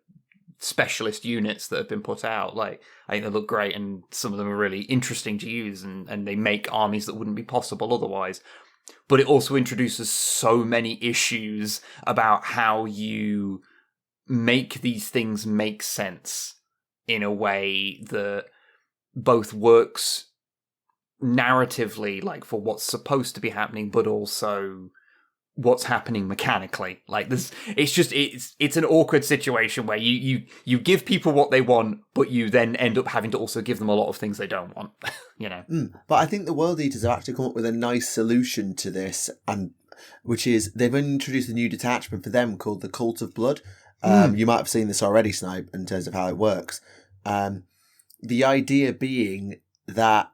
specialist units that have been put out. Like, I think they look great, and some of them are really interesting to use, and they make armies that wouldn't be possible otherwise. But it also introduces so many issues about how you make these things make sense in a way that both works narratively, like for what's supposed to be happening, but also what's happening mechanically. Like this, it's an awkward situation where you give people what they want, but you then end up having to also give them a lot of things they don't want. But I think the World Eaters have actually come up with a nice solution to this, and which is they've introduced a new detachment for them called the Cult of Blood. You might have seen this already, Snipe, in terms of how it works. The idea being that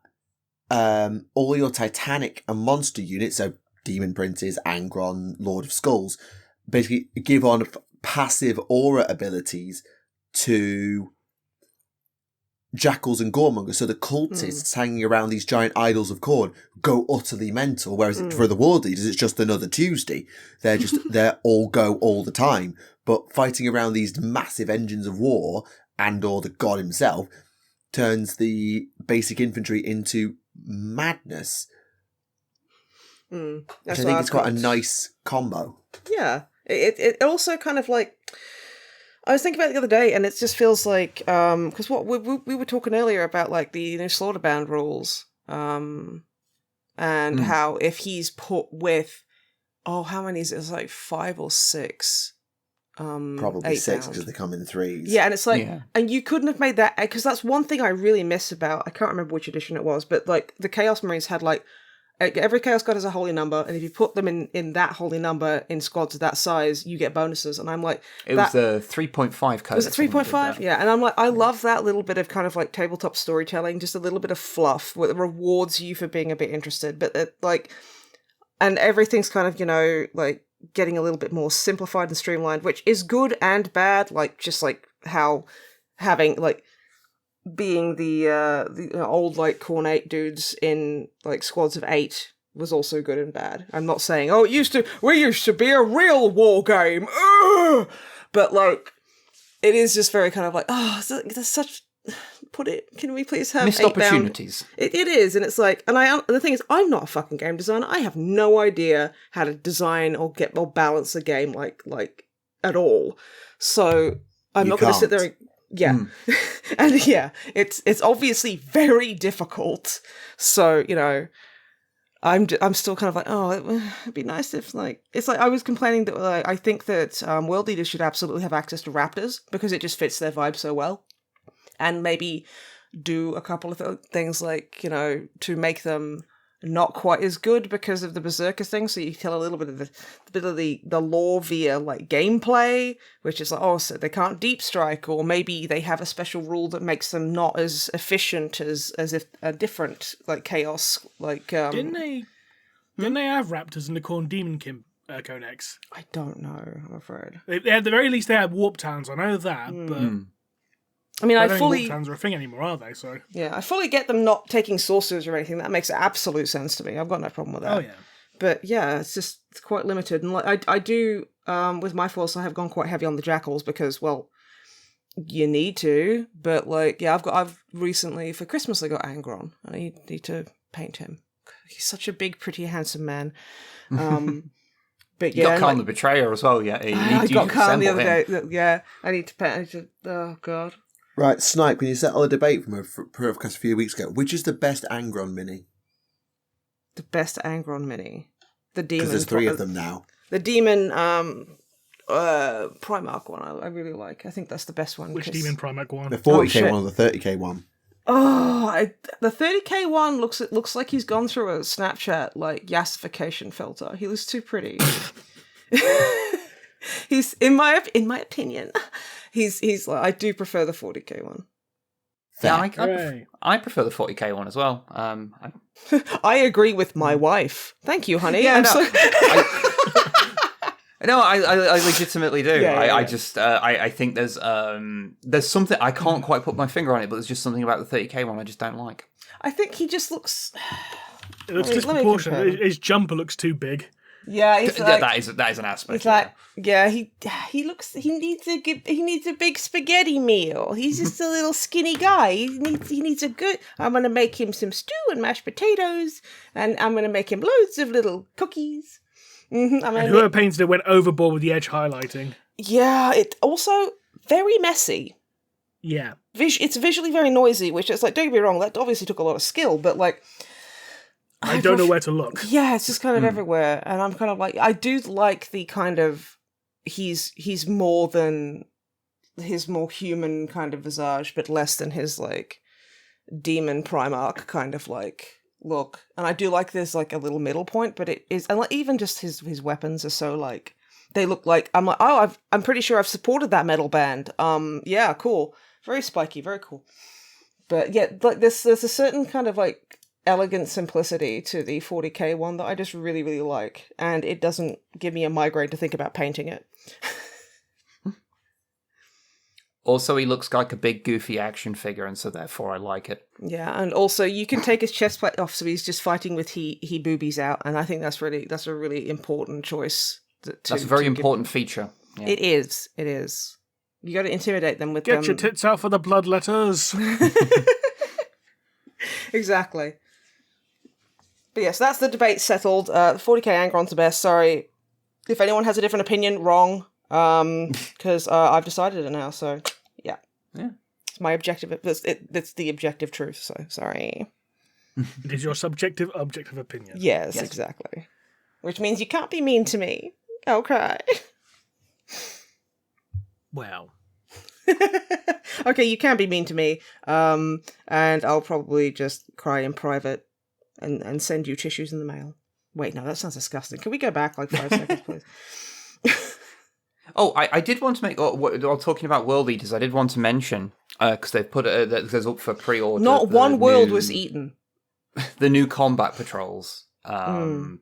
all your Titanic and monster units, so Demon Princes, Angron, Lord of Skulls, basically give on passive aura abilities to jackals and goremongers. So the cultists hanging around these giant idols of corn go utterly mental, whereas for the World Eaters, it's just another Tuesday. They're all go all the time. But fighting around these massive engines of war and or the god himself turns the basic infantry into madness. Which I think it's quite a nice combo. Yeah. It also kind of like, I was thinking about it the other day, and it just feels like, because what we were talking earlier about like the Slaughterbound rules, and how if he's put with, how many is it? It's like 5 or 6. Probably 6 because they come in 3s. Yeah, and it's like, and you couldn't have made that, because that's one thing I really miss about, I can't remember which edition it was, but like the Chaos Marines had like, every Chaos God has a holy number, and if you put them in that holy number in squads of that size, you get bonuses. And I'm like, it was a 3.5 code. Was it 3.5? Yeah, and I'm like, I love that little bit of kind of like tabletop storytelling, just a little bit of fluff that rewards you for being a bit interested. But like, and everything's kind of like getting a little bit more simplified and streamlined, which is good and bad. Like just like how having like being the old like cornate dudes in like squads of 8 was also good and bad. I'm not saying we used to be a real war game, but like it is just very kind of like there's such can we please have missed opportunities? It is, and it's like, and the thing is, I'm not a fucking game designer. I have no idea how to design or balance a game like at all. So I'm not going to sit there and and it's obviously very difficult. So I'm still kind of like, it'd be nice if like, it's like I was complaining that I think that World Eaters should absolutely have access to Raptors because it just fits their vibe so well, and maybe do a couple of things like to make them not quite as good because of the Berserker thing. So you tell a little bit of the lore via like gameplay, which is like, so they can't deep strike, or maybe they have a special rule that makes them not as efficient as if a different like chaos like. Didn't they have Raptors in the Khorne Demon Codex. I don't know, I'm afraid. At the very least, they had warp towns. I know that, but I mean, I I don't fully... think warp towns are a thing anymore, are they? So Yeah, I fully get them not taking sorcerers or anything. That makes absolute sense to me. I've got no problem with that. oh yeah. But yeah, it's quite limited. And like I do, with my force, I have gone quite heavy on the jackals because, well, you need to. But like, yeah, I've recently, for Christmas, I got Angron. I need to paint him. He's such a big, pretty, handsome man. But You yeah, got Khan the Betrayer as well, yeah. I got Khan the other him. day. Yeah, I need to paint. Oh god. Right, Snipe, can you settle a debate from a podcast a few weeks ago? Which is the best Angron mini? The best Angron mini. The demon. Because there's 3 of them now. The demon Primarch one I really like. I think that's the best one. Which demon Primarch one? The 40k one or the 30k one? Oh, the 30k one looks like he's gone through a Snapchat like yassification filter. He looks too pretty. He's in my opinion, he's like, I do prefer the 40k one. Yeah, I prefer the 40k one as well. I agree with my wife. Thank you, honey. Yeah, No, I legitimately do. Yeah. I just I think there's something I can't quite put my finger on it, but there's just something about the 30k one I just don't like. I think he just looks. It looks disproportionate. His jumper looks too big. Yeah, he's like, that is an aspect. It's like, yeah, he needs a big spaghetti meal. He's just a little skinny guy. He needs a good. I'm gonna make him some stew and mashed potatoes, and I'm gonna make him loads of little cookies. And whoever painted it went overboard with the edge highlighting. Yeah, it also very messy. Yeah, It's visually very noisy, which is like, don't get me wrong, that obviously took a lot of skill, but like. I don't know where to look. Yeah, it's just kind of everywhere, and I'm kind of like, I do like the kind of he's more than his more human kind of visage, but less than his like demon Primarch kind of like look. And I do like there's like a little middle point, but it is, and like even just his weapons are so like they look like I'm like, oh, I'm pretty sure I've supported that metal band. Yeah, cool, very spiky, very cool. But yeah, like there's a certain kind of like elegant simplicity to the 40k one that I just really, really like, and it doesn't give me a migraine to think about painting it. Also, he looks like a big goofy action figure, and so therefore I like it. Yeah, and also you can take his chest plate off, so he's just fighting with he boobies out, and I think that's a really important choice. That's a very important feature. Yeah. It is. You got to intimidate them with Get your tits out for the blood letters. Exactly. But yes, that's the debate settled. 40k Angron's the best. Sorry. If anyone has a different opinion, wrong. Because I've decided it now, so yeah. It's my objective. It's the objective truth, so sorry. It is your subjective, objective opinion. Yes, exactly. Which means you can't be mean to me. Okay. Well. Okay, you can be mean to me. And I'll probably just cry in private. And send you tissues in the mail. Wait, no, that sounds disgusting. Can we go back like 5 seconds, please? Oh, I did want to make, while talking about World Eaters, I did want to mention, because they've put it, there's up for pre-order. Not one world was eaten. The new combat patrols. So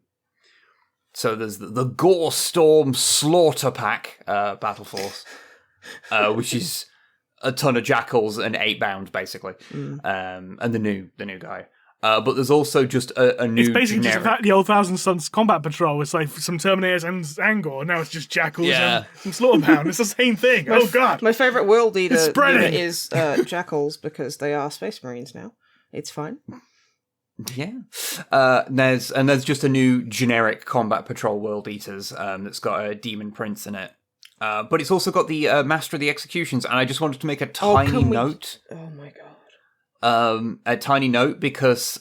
there's the Gore Storm Slaughter Pack Battle Force, which is a ton of jackals and 8 bound, basically. And the new guy. But there's also just a new. It's basically generic... just the old Thousand Sons combat patrol. It's like some Terminators and Angor. Now it's just jackals and Slaughterbound. It's the same thing. Oh god! My favorite world eater is jackals because they are Space Marines now. It's fine. Yeah. There's just a new generic combat patrol World Eaters that's got a Demon Prince in it. But it's also got the Master of the Executions, and I just wanted to make a tiny note. Oh my god. A tiny note because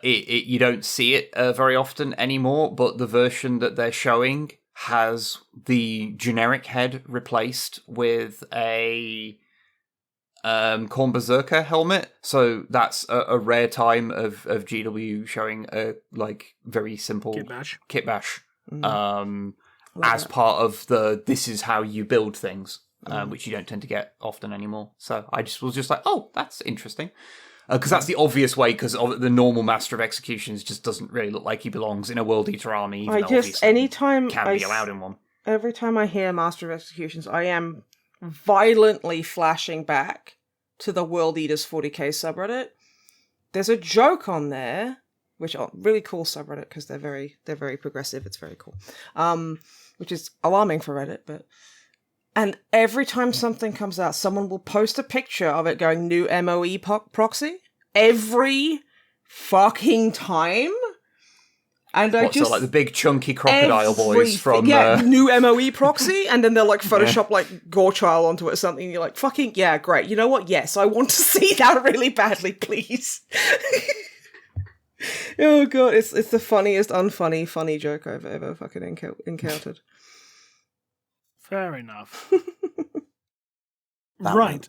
you don't see it very often anymore, but the version that they're showing has the generic head replaced with a Khorne Berserker helmet. So that's a rare time of GW showing a like very simple kit bash as part of the this is how you build things, which you don't tend to get often anymore. So I was just like, oh, that's interesting. Because that's the obvious way, because the normal Master of Executions just doesn't really look like he belongs in a World Eater army, even though obviously he can be allowed in one. Every time I hear Master of Executions, I am violently flashing back to the World Eaters 40k subreddit. There's a joke on there, which really cool subreddit because they're very progressive. It's very cool, which is alarming for Reddit. And every time something comes out, someone will post a picture of it going new MOE proxy every fucking time. And so like the big chunky crocodile boys from new MOE proxy, and then they'll like Photoshop like Gorechild onto it or something. And you're like, fucking yeah, great. You know what? Yes, I want to see that really badly, please. Oh god, it's the funniest funny joke I've ever fucking encountered. Fair enough. Right.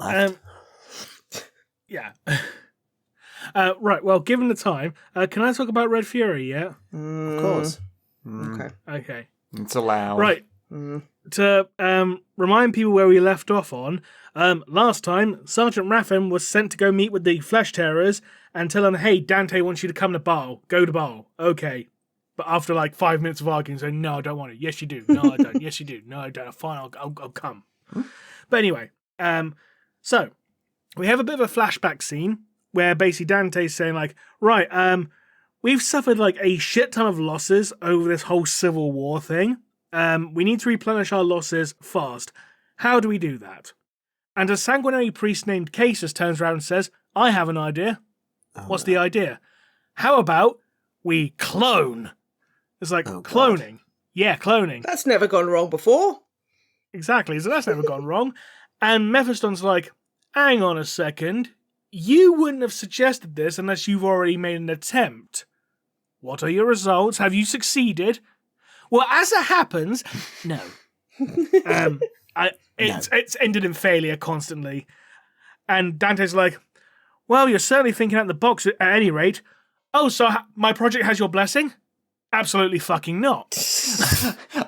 Yeah. Right. Well, given the time, can I talk about Red Fury? Yeah. Of course. Okay. It's allowed. Right. To remind people where we left off on, last time Sergeant Raffin was sent to go meet with the Flesh Terrors and tell them, "Hey, Dante wants you to come to Baal. Go to Baal." Okay. But after like 5 minutes of arguing, saying, "No, I don't want to. Yes, you do. No, I don't. Yes, you do. No, I don't. Fine, I'll come." But anyway, so we have a bit of a flashback scene where basically Dante's saying like, "Right, we've suffered like a shit ton of losses over this whole civil war thing. We need to replenish our losses fast. How do we do that?" And a sanguinary priest named Casus turns around and says, "I have an idea." What's the idea? How about we clone? It's like, cloning. God. Yeah, cloning. That's never gone wrong before. Exactly, so that's never gone wrong. And Mephistopheles like, hang on a second. You wouldn't have suggested this unless you've already made an attempt. What are your results? Have you succeeded? Well, as it happens, no. It's ended in failure constantly. And Dante's like, well, you're certainly thinking out the box at any rate. Oh, so my project has your blessing? Absolutely fucking not.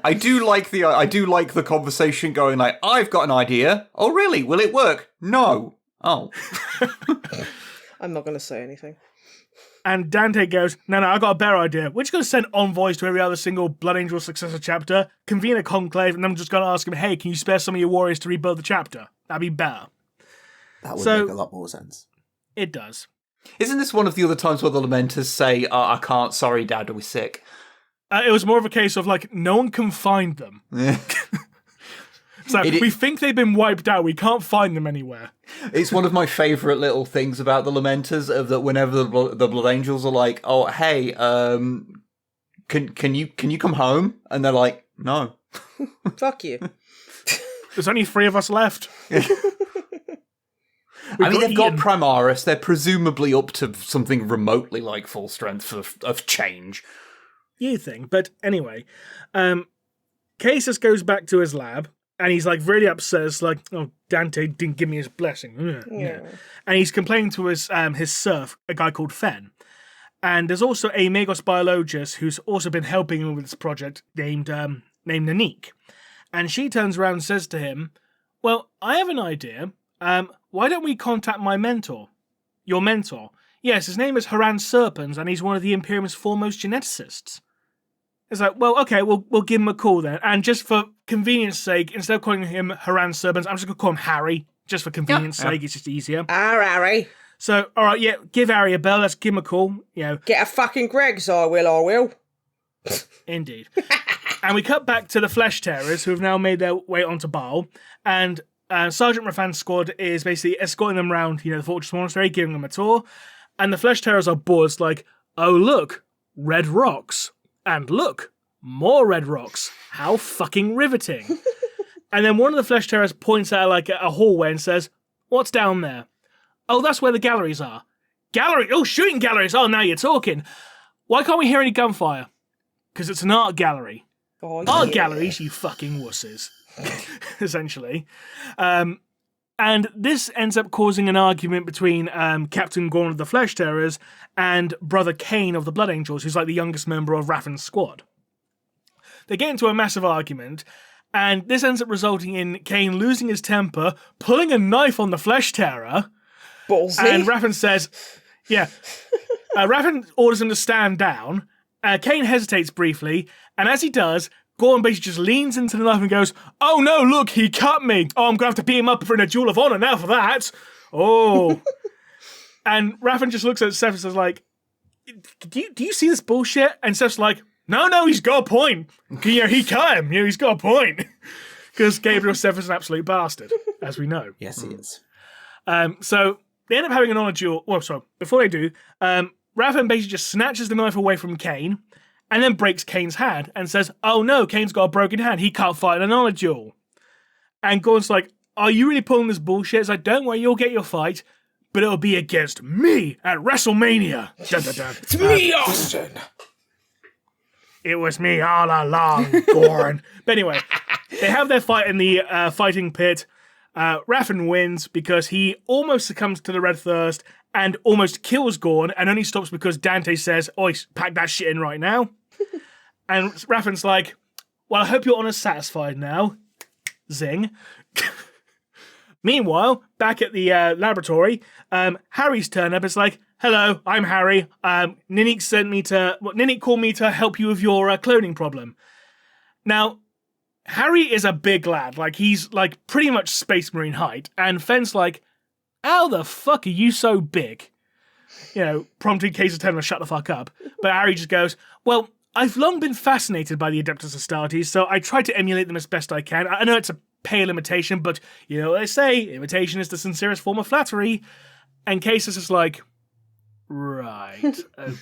I do like the conversation going like, I've got an idea. Oh, really? Will it work? No. Oh. I'm not going to say anything. And Dante goes, no, I got a better idea. We're just going to send envoys to every other single Blood Angel successor chapter, convene a conclave, and I'm just going to ask them, hey, can you spare some of your warriors to rebuild the chapter? That'd be better. That would make a lot more sense. It does. Isn't this one of the other times where the Lamenters say, I can't, sorry, Dad, we're sick? It was more of a case of, like, no one can find them. So we think they've been wiped out. We can't find them anywhere. It's one of my favourite little things about the Lamenters, of that whenever the Blood Angels are like, oh, hey, can you come home? And they're like, no. Fuck you. There's only 3 of us left. I mean, they've got Primaris. They're presumably up to something remotely like full strength of change. You think. But anyway, Casus goes back to his lab, and he's like really upset. It's like, oh, Dante didn't give me his blessing. Yeah. And he's complaining to his serf, a guy called Fen. And there's also a Magos biologist who's also been helping him with this project named Nanique. And she turns around and says to him, well, I have an idea. Why don't we contact my mentor? Your mentor? Yes, his name is Haran Serpens, and he's one of the Imperium's foremost geneticists. It's like, well, okay, we'll give him a call then. And just for convenience sake, instead of calling him Haran Serpens, I'm just going to call him Harry. Just for convenience sake, it's just easier. Harry. So, all right, yeah, give Harry a bell. Let's give him a call. Get a fucking Greg's, I will. Indeed. And we cut back to the Flesh Terrors, who have now made their way onto Baal, and Sergeant Raffan's squad is basically escorting them around, the Fortress Monastery, giving them a tour. And the Flesh Terrors are bored. It's like, oh, look, red rocks. And look, more red rocks. How fucking riveting. And then one of the Flesh Terrors points out like a hallway and says, what's down there? Oh, that's where the galleries are. Gallery? Oh, shooting galleries. Oh, now you're talking. Why can't we hear any gunfire? Because it's an art gallery. Oh, art galleries, you fucking wusses. Essentially. And this ends up causing an argument between Captain Gorn of the Flesh Terrors and Brother Kane of the Blood Angels, who's like the youngest member of Raffin's squad. They get into a massive argument, and this ends up resulting in Kane losing his temper, pulling a knife on the Flesh Terror, Ballsy. And Raffen says, yeah. Raffen orders him to stand down. Kane hesitates briefly, and as he does, Gorn basically just leans into the knife and goes, "Oh no, look, he cut me. Oh, I'm going to have to beat him up in a duel of honor now for that. Oh." And Raffen just looks at Seth and says, like, do you see this bullshit? And Seth's like, no, he's got a point. He cut him. He's got a point. Because Gabriel Seth is an absolute bastard, as we know. Yes, he is. So they end up having an honor duel. Well, sorry, before they do, Raffen basically just snatches the knife away from Kane and then breaks Kane's hand and says, "Oh no, Kane's got a broken hand. He can't fight in an honor duel." And Gordon's like, "Are you really pulling this bullshit?" It's like, "Don't worry, you'll get your fight, but it'll be against me at WrestleMania." Dun, dun, dun. It's me, Austin. It was me all along, Goran. But anyway, they have their fight in the fighting pit. Raffen wins because he almost succumbs to the Red Thirst and almost kills Gorn, and only stops because Dante says, "Oi, pack that shit in right now." And Raffen's like, "Well, I hope your honor's satisfied now." Zing. Meanwhile, back at the laboratory, Harry's turn up. It's like, "Hello, I'm Harry. Ninnik called me to help you with your cloning problem." Now, Harry is a big lad. Like, he's like pretty much Space Marine height. And Fenn's like, "How the fuck are you so big?" Prompting Case of telling him to shut the fuck up. But Harry just goes, "Well, I've long been fascinated by the Adeptus Astartes, so I try to emulate them as best I can. I know it's a pale imitation, but you know what they say, imitation is the sincerest form of flattery." And Case is just like, "Right,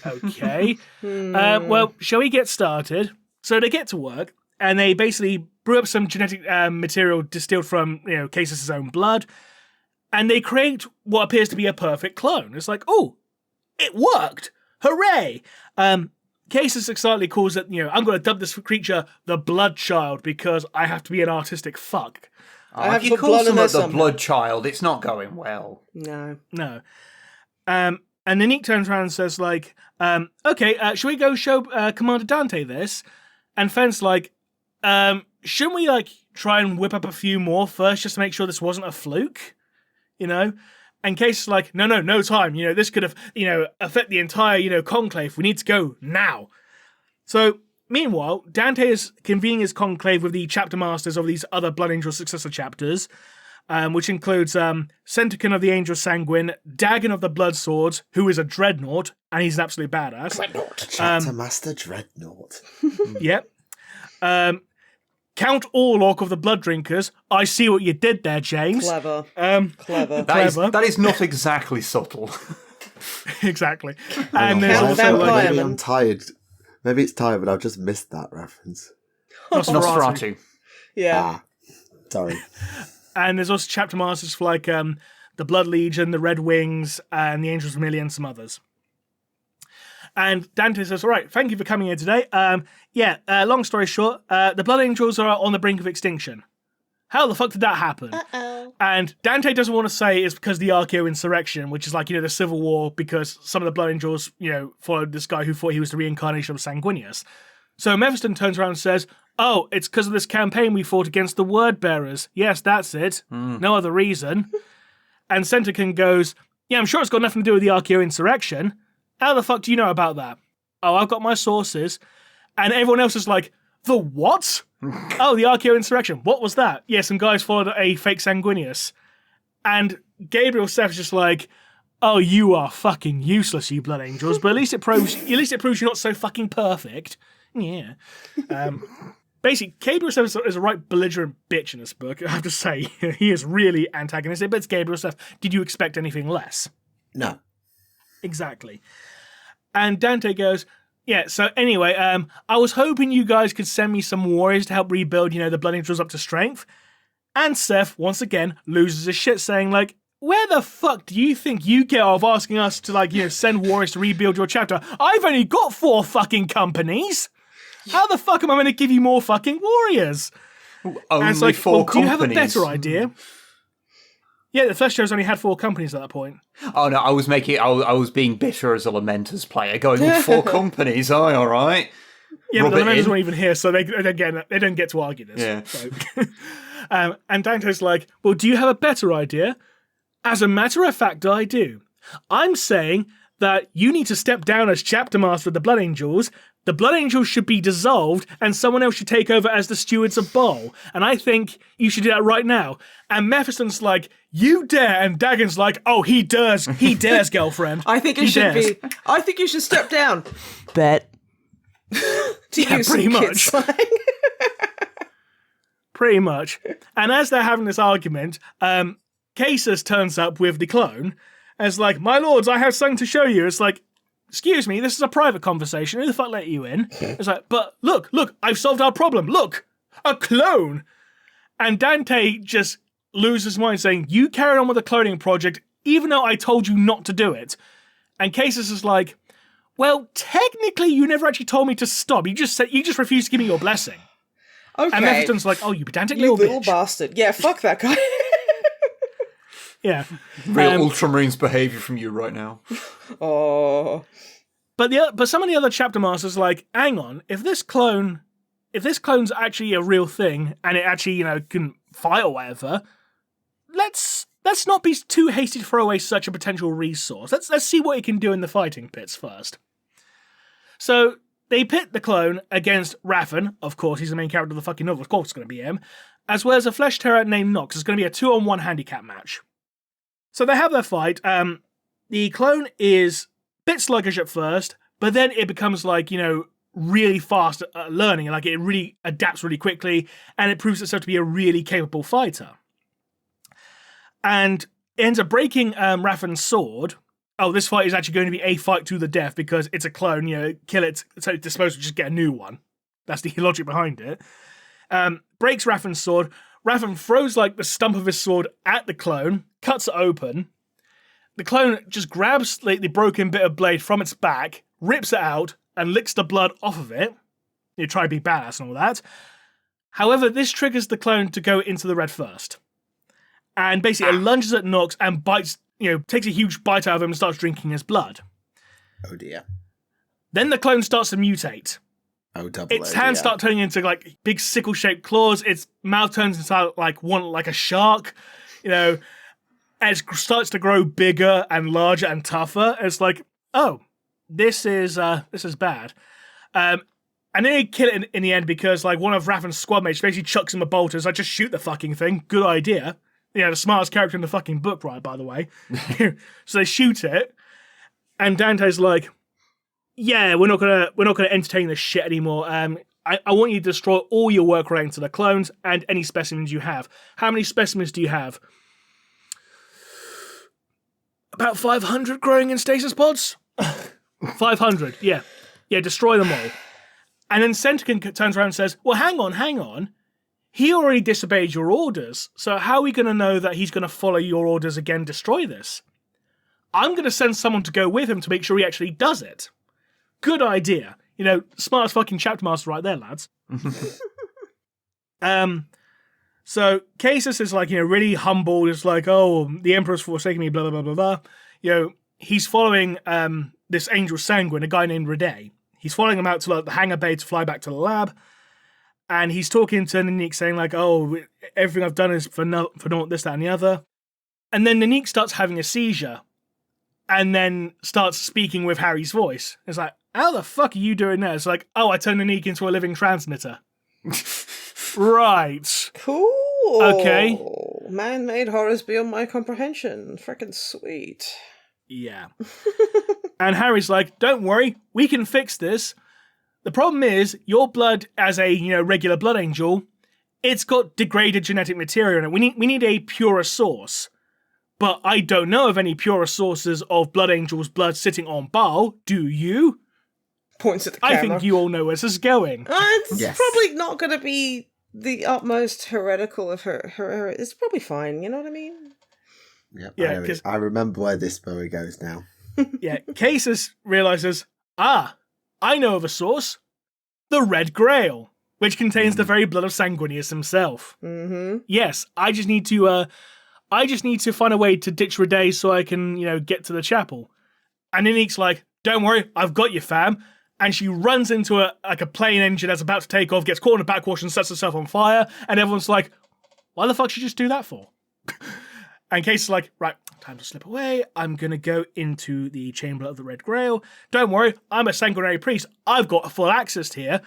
okay. Well, shall we get started?" So they get to work, and they basically brew up some genetic material distilled from, Case's own blood, and they create what appears to be a perfect clone. It's like, oh, it worked! Hooray! Cases excitedly calls it, "I'm going to dub this creature the Blood Child because I have to be an artistic fuck." If you call someone the Blood Child, it's not going well. No. And Ninnik turns around and says, like, "Okay, shall we go show Commander Dante this?" And Fenn's like, "Shouldn't we, like, try and whip up a few more first just to make sure this wasn't a fluke? And Case is like, no time. This could have, affect the entire, conclave. We need to go now." So, meanwhile, Dante is convening his conclave with the chapter masters of these other Blood Angel successor chapters, which includes Centicon of the Angel Sanguine, Dagon of the Blood Swords, who is a dreadnought, and he's an absolute badass. Dreadnought. Chapter Master Dreadnought. Yep. Count Orlok of the Blood Drinkers. I see what you did there, James. Clever. Clever. That is not exactly subtle. Exactly. And there's Why- also maybe I'm tired. Maybe it's tired, but I've just missed that reference. Nosferatu. Yeah. Sorry. And there's also chapter masters for like the Blood Legion, the Red Wings, and the Angels of Millie, and some others. And Dante says, "All right, thank you for coming here today. Long story short, the Blood Angels are on the brink of extinction." How the fuck did that happen? Uh-oh. And Dante doesn't want to say it's because of the Archeo insurrection, which is like, the Civil War, because some of the Blood Angels, followed this guy who thought he was the reincarnation of Sanguinius. So Mephiston turns around and says, "Oh, it's because of this campaign we fought against the Word Bearers. Yes, that's it. No other reason." And Centicon goes, "Yeah, I'm sure it's got nothing to do with the Archeo insurrection. How the fuck do you know about that?" "Oh, I've got my sources." And everyone else is like, "The what?" "Oh, the Archeo insurrection. What was that?" "Yeah, some guys followed a fake Sanguinius." And Gabriel Seth's just like, "Oh, you are fucking useless, you Blood Angels, but at least it proves you're not so fucking perfect." Yeah. Basically, Gabriel Seth is a right belligerent bitch in this book, I have to say. He is really antagonistic, but it's Gabriel Seth. Did you expect anything less? No. Exactly. And Dante goes, "Yeah, so anyway, I was hoping you guys could send me some warriors to help rebuild, the Blood Angels up to strength." And Seth, once again, loses his shit, saying, like, "Where the fuck do you think you get off asking us to, send warriors to rebuild your chapter? I've only got 4 fucking companies. How the fuck am I going to give you more fucking warriors?" Only And it's like, 4 do you have a companies. better idea? Yeah, the Flesh Shows only had 4 companies at that point. Oh no, I was being bitter as a Lamenters player, going with 4 companies. Oh, all right. Yeah, but the Rub it Lamenters in. weren't even here, so they don't get to argue this. Yeah. So. And Dante's like, "Well, do you have a better idea?" As a matter of fact, I do. I'm saying that you need to step down as chapter master of the Blood Angels. The Blood Angels should be dissolved, and someone else should take over as the stewards of Baal. And I think you should do that right now. And Mephiston's like, you dare, and Dagon's like, oh, he dares, girlfriend. I think it should be. I think you should step down. Bet. Pretty much. Pretty much. And as they're having this argument, Casus turns up with the clone, and it's like, my lords, I have something to show you. It's like, excuse me, this is a private conversation. Who the fuck let you in? It's like, but look, I've solved our problem. Look, a clone. And Dante just loses his mind saying, you carried on with the cloning project, even though I told you not to do it. And Casus is like, well, technically you never actually told me to stop. You just refused to give me your blessing. Okay. And Mephiston's like, oh, you pedantic you little little bitch. bastard. Yeah, fuck that guy. Yeah. Real Ultramarines behavior from you right now. Oh. But some of the other chapter masters are like, hang on, if this clone's actually a real thing and it actually, can fight or whatever, let's not be too hasty to throw away such a potential resource. Let's see what it can do in the fighting pits first. So they pit the clone against Raffen, of course, he's the main character of the fucking novel, of course it's going to be him, as well as a flesh terror named Nox. It's going to be a 2-on-1 handicap match. So they have their fight. The clone is a bit sluggish at first, but then it becomes really fast at learning. Like, it really adapts really quickly, and it proves itself to be a really capable fighter. And it ends up breaking Raffen's sword. Oh, this fight is actually going to be a fight to the death because it's a clone, kill it, so dispose of, just get a new one. That's the logic behind it. Breaks Raffen's sword. Raffen throws the stump of his sword at the clone, cuts it open. The clone just grabs the broken bit of blade from its back, rips it out, and licks the blood off of it. You try to be badass and all that. However, this triggers the clone to go into the red first. And basically it lunges at Nox and bites, takes a huge bite out of him and starts drinking his blood. Oh dear. Then the clone starts to mutate. Oh, double. Its hands start turning into big sickle-shaped claws. Its mouth turns into like a shark. And it starts to grow bigger and larger and tougher. It's like, oh, this is bad. And then they kill it in the end because one of Raffen's squad mates basically chucks him a bolt. It's like, just shoot the fucking thing. Good idea. The smartest character in the fucking book, right? By the way. So they shoot it, and Dante's like, yeah, we're not gonna entertain this shit anymore. I want you to destroy all your work relating to the clones and any specimens you have. How many specimens do you have? About 500 growing in stasis pods? 500, yeah. Yeah, destroy them all. And then Sentican turns around and says, well, hang on. He already disobeyed your orders, so how are we going to know that he's going to follow your orders again, destroy this? I'm going to send someone to go with him to make sure he actually does it. Good idea. Smartest fucking chapter master right there, lads. So Casus is really humble, just oh, the Emperor's forsaken me, blah, blah, blah, blah, blah. He's following this Angel Sanguine, a guy named Rede. He's following him out to the hangar bay to fly back to the lab. And he's talking to Nanique saying oh, everything I've done is for naught, this, that, and the other. And then Nanique starts having a seizure. And then starts speaking with Harry's voice. It's like, how the fuck are you doing there? It's like, oh, I turned Nanique into a living transmitter. Right. Cool. Okay. Man-made horrors beyond my comprehension. Frickin' sweet. Yeah. And Harry's like, don't worry, we can fix this. The problem is, your blood as a, regular blood angel, it's got degraded genetic material in it. We need a purer source. But I don't know of any purer sources of blood angel's blood sitting on Baal. Do you? Points at the camera. I think you all know where this is going. It's probably not going to be the utmost heretical of her. It's probably fine, you know what I mean? Yep, Yeah, I remember where this story goes now. Yeah, Casus realizes, I know of a source. The Red Grail, which contains the very blood of Sanguinius himself. Mm-hmm. Yes, I just need to find a way to ditch Rede so I can, get to the chapel. And Nanique's like, don't worry, I've got you, fam. And she runs into a plane engine that's about to take off, gets caught in a backwash and sets herself on fire. And everyone's like, why the fuck should she just do that for? And Case is like, right, time to slip away. I'm going to go into the Chamber of the Red Grail. Don't worry, I'm a sanguinary priest. I've got full access here.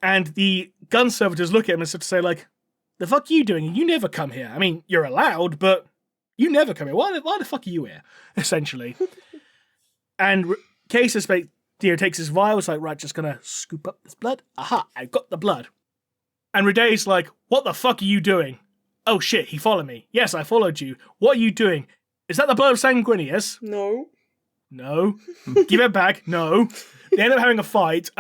And the gun servitors look at him and sort of say, like, the fuck are you doing? You never come here. I mean, you're allowed, but you never come here. Why the fuck are you here? Essentially. And Case takes his vial. It's like, right, just going to scoop up this blood. Aha, I got the blood. And Rede's like, what the fuck are you doing? Oh shit, he followed me. Yes, I followed you. What are you doing? Is that the blood of Sanguinius? No. No. Give it back. No. They end up having a fight.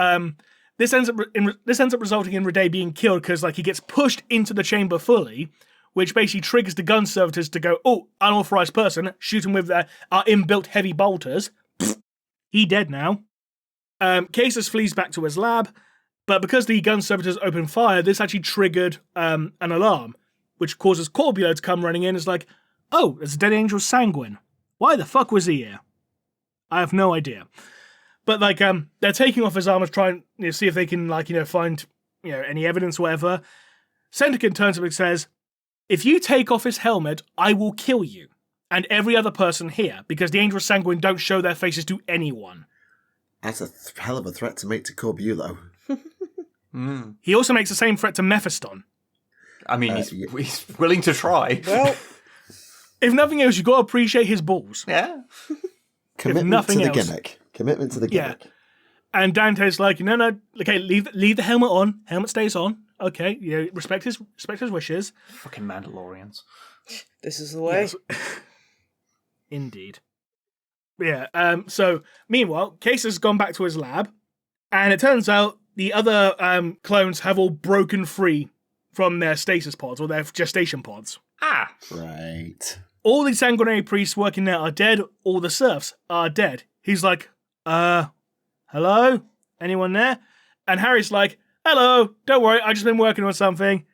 This ends up resulting in Rede being killed because he gets pushed into the chamber fully, which basically triggers the gun servitors to go, oh, unauthorized person, shoot him with our inbuilt heavy bolters. He dead now. Casus flees back to his lab, but because the gun servitors open fire, this actually triggered an alarm, which causes Corbulo to come running in. It's like, oh, there's a dead angel Sanguine. Why the fuck was he here? I have no idea. But they're taking off his armor, trying to see if they can find any evidence or whatever. Sentican turns up and says, if you take off his helmet, I will kill you and every other person here, because the angels Sanguine don't show their faces to anyone. That's a hell of a threat to make to Corbulo. He also makes the same threat to Mephiston. I mean, he's willing to try. Well, if nothing else, you've got to appreciate his balls. Yeah. Commitment to the gimmick. Commitment to the gimmick. Yeah. And Dante's like, no, okay, leave the helmet on. Helmet stays on. Okay, respect his wishes. Fucking Mandalorians. this is the way. Yes. Indeed. Yeah. So meanwhile, Case has gone back to his lab, and it turns out the other clones have all broken free from their stasis pods or their gestation pods. Ah. Right. All the sanguinary priests working there are dead. All the serfs are dead. He's like, hello? Anyone there? And Harry's like, hello, don't worry, I've just been working on something.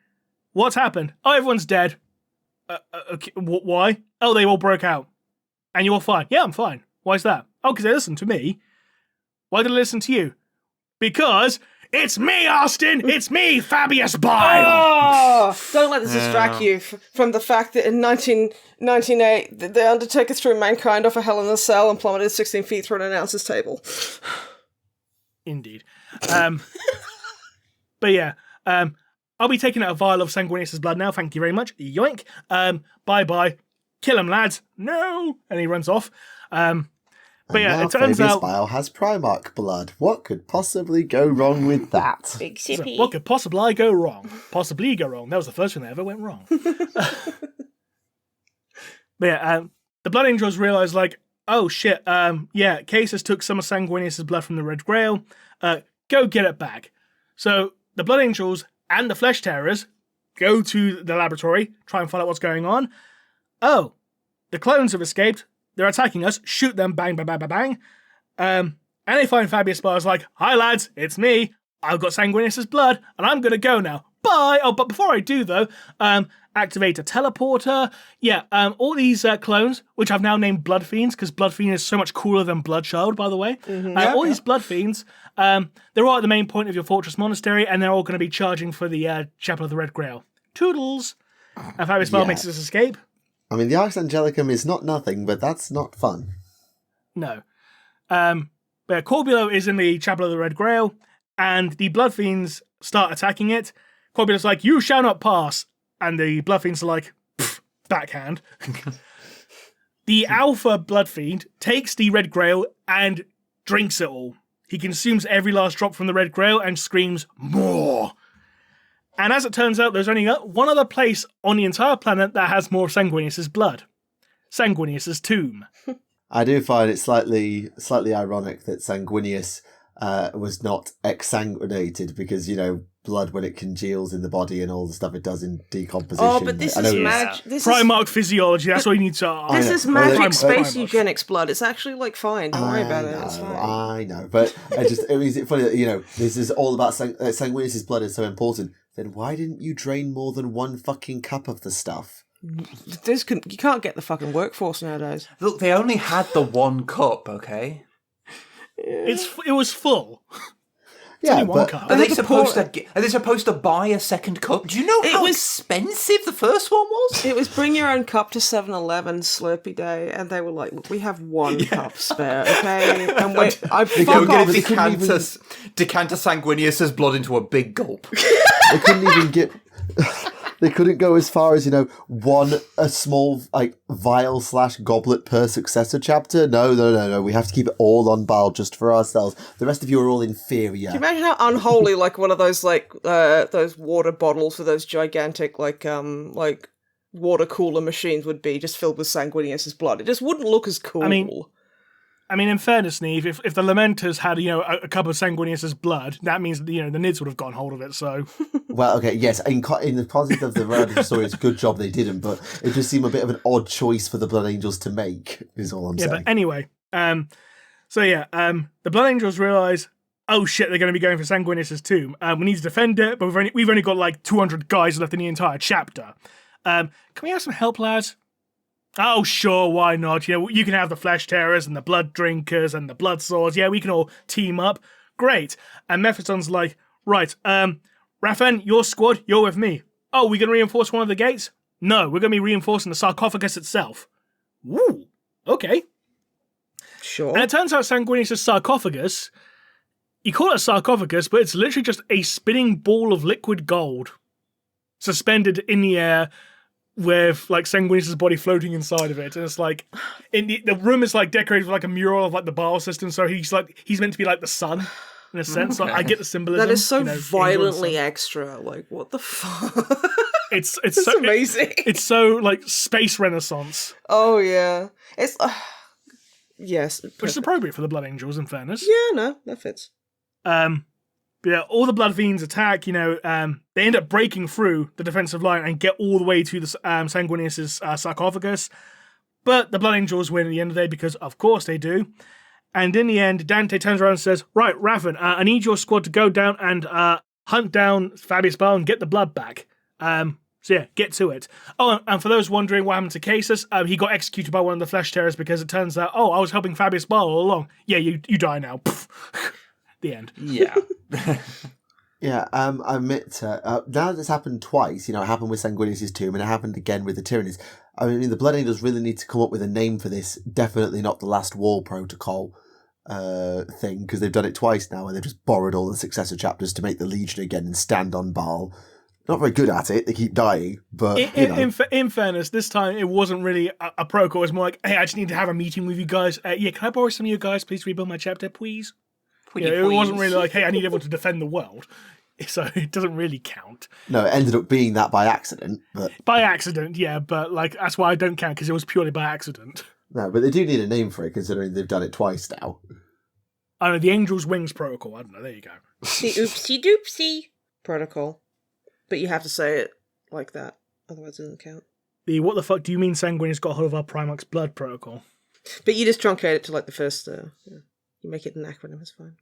What's happened? Oh, everyone's dead. Okay, why? Oh, they all broke out. And you're fine. Yeah, I'm fine. Why is that? Oh, because they listened to me. Why did they listen to you? Because it's me, Austin! It's me, Fabius Bile! Oh, don't let this distract you from the fact that in 1998, the Undertaker threw mankind off a Hell in a Cell and plummeted 16 feet through an announcer's table. Indeed. But yeah, I'll be taking out a vial of Sanguinius' blood now, thank you very much. Yoink. Bye-bye. Kill him, lads. No! And he runs off. But yeah, now it turns Fabius out... Bile has Primarch blood. What could possibly go wrong with that? Big sippy. What could possibly go wrong? Possibly go wrong. That was the first thing that ever went wrong. But yeah, the Blood Angels realise, oh shit, yeah, Casus took some of Sanguinius' blood from the Red Grail. Go get it back. So the Blood Angels and the Flesh Terrors go to the laboratory, try and find out what's going on. Oh, the clones have escaped. They're attacking us. Shoot them. Bang, bang, bang, bang, bang. And they find Fabius Bar's like, hi, lads. It's me. I've got Sanguinius' blood, and I'm going to go now. Bye. Oh, but before I do, though, activate a teleporter. Yeah, all these clones, which I've now named Blood Fiends, because Blood Fiend is so much cooler than Bloodchild, by the way. All these Blood Fiends, they're all at the main point of your fortress monastery, and they're all going to be charging for the Chapel of the Red Grail. Toodles. And Fabius Bar makes his escape. I mean, the Arx Angelicum is not nothing, but that's not fun. No. But Corbulo is in the Chapel of the Red Grail, and the Blood Fiends start attacking it. Corbulo's like, you shall not pass. And the Blood Fiends are like, backhand. The Alpha Blood Fiend takes the Red Grail and drinks it all. He consumes every last drop from the Red Grail and screams, more. And as it turns out, there's only one other place on the entire planet that has more Sanguinius' blood. Sanguinius' tomb. I do find it slightly ironic that Sanguinius was not exsanguinated because, blood when it congeals in the body and all the stuff it does in decomposition. Oh, but this is magic. Primarch physiology, that's all you need to... This is magic space eugenics blood. It's actually, fine. Don't worry about it. It's fine. I know, but is it funny that, this is all about Sanguinius' blood is so important. Then why didn't you drain more than one fucking cup of the stuff? You can't get the fucking workforce nowadays. Look, they only had the one cup, okay? It was full. It's only one cup. Are they supposed to buy a second cup? Do you know how expensive the first one was? It was bring your own cup to 7-Eleven Slurpee Day, and they were like, "Look, we have one cup spare, okay?" And I fuck off. Decanter Sanguinius's blood into a big gulp. They couldn't even get. They couldn't go as far as, a small, vial/goblet per successor chapter. No. We have to keep it all on Baal just for ourselves. The rest of you are all inferior. Can you imagine how unholy, one of those, those water bottles for those gigantic, water cooler machines would be, just filled with Sanguinius's blood? It just wouldn't look as cool. I mean, in fairness, Neve, if the Lamenters had, a cup of Sanguinius's blood, that means, the Nids would have gotten hold of it, so... Well, okay, yes, in the context of the random story, it's a good job they didn't, but it just seemed a bit of an odd choice for the Blood Angels to make, is all I'm saying. Yeah, but anyway, the Blood Angels realise, oh shit, they're going to be going for Sanguinius's tomb. We need to defend it, but we've only got, 200 guys left in the entire chapter. Can we have some help, lads? Oh, sure, why not? You can have the Flesh Tearers and the Blood Drinkers and the Blood Swords. Yeah, we can all team up. Great. And Mephiston's like, right, Raphan, your squad, you're with me. Oh, we going to reinforce one of the gates? No, we're going to be reinforcing the sarcophagus itself. Ooh, okay. Sure. And it turns out Sanguinius' sarcophagus, you call it a sarcophagus, but it's literally just a spinning ball of liquid gold suspended in the air, with Sanguinius' body floating inside of it, and it's the room is decorated with a mural of the Baal system. So he's meant to be the sun in a sense. I get the symbolism. That is so violently extra. What the fuck? It's so amazing. It's so space Renaissance. Oh yeah, it's yes, which is appropriate for the Blood Angels. In fairness, yeah, no, that fits. Yeah, all the Blood Fiends attack, they end up breaking through the defensive line and get all the way to the Sanguinius' sarcophagus. But the Blood Angels win at the end of the day because, of course, they do. And in the end, Dante turns around and says, right, Raven, I need your squad to go down and hunt down Fabius Baal and get the blood back. So yeah, get to it. Oh, and for those wondering what happened to Casus, he got executed by one of the Flesh Tearers because it turns out, I was helping Fabius Baal all along. Yeah, you die now. The end. Yeah. Yeah, I admit, now that it's happened twice, it happened with Sanguinius' tomb and it happened again with the Tyrannies. I mean, the Blood Angels really need to come up with a name for this. Definitely not the Last Wall Protocol thing, because they've done it twice now and they've just borrowed all the successor chapters to make the Legion again and stand on Baal. Not very good at it, they keep dying, but, In fairness, this time it wasn't really a protocol, it was more hey, I just need to have a meeting with you guys. Can I borrow some of you guys, please rebuild my chapter, please? It wasn't really hey, I need everyone to defend the world. So it doesn't really count. No, it ended up being that by accident. But by accident, yeah, but that's why I don't count, because it was purely by accident. No, but they do need a name for it, considering they've done it twice now. I don't know, the Angel's Wings Protocol, I don't know, there you go. The Oopsie Doopsie Protocol. But you have to say it like that, otherwise it doesn't count. The what the fuck do you mean Sanguinius got hold of our Primarch's blood protocol? But you just truncate it to the first, you make it an acronym, it's fine.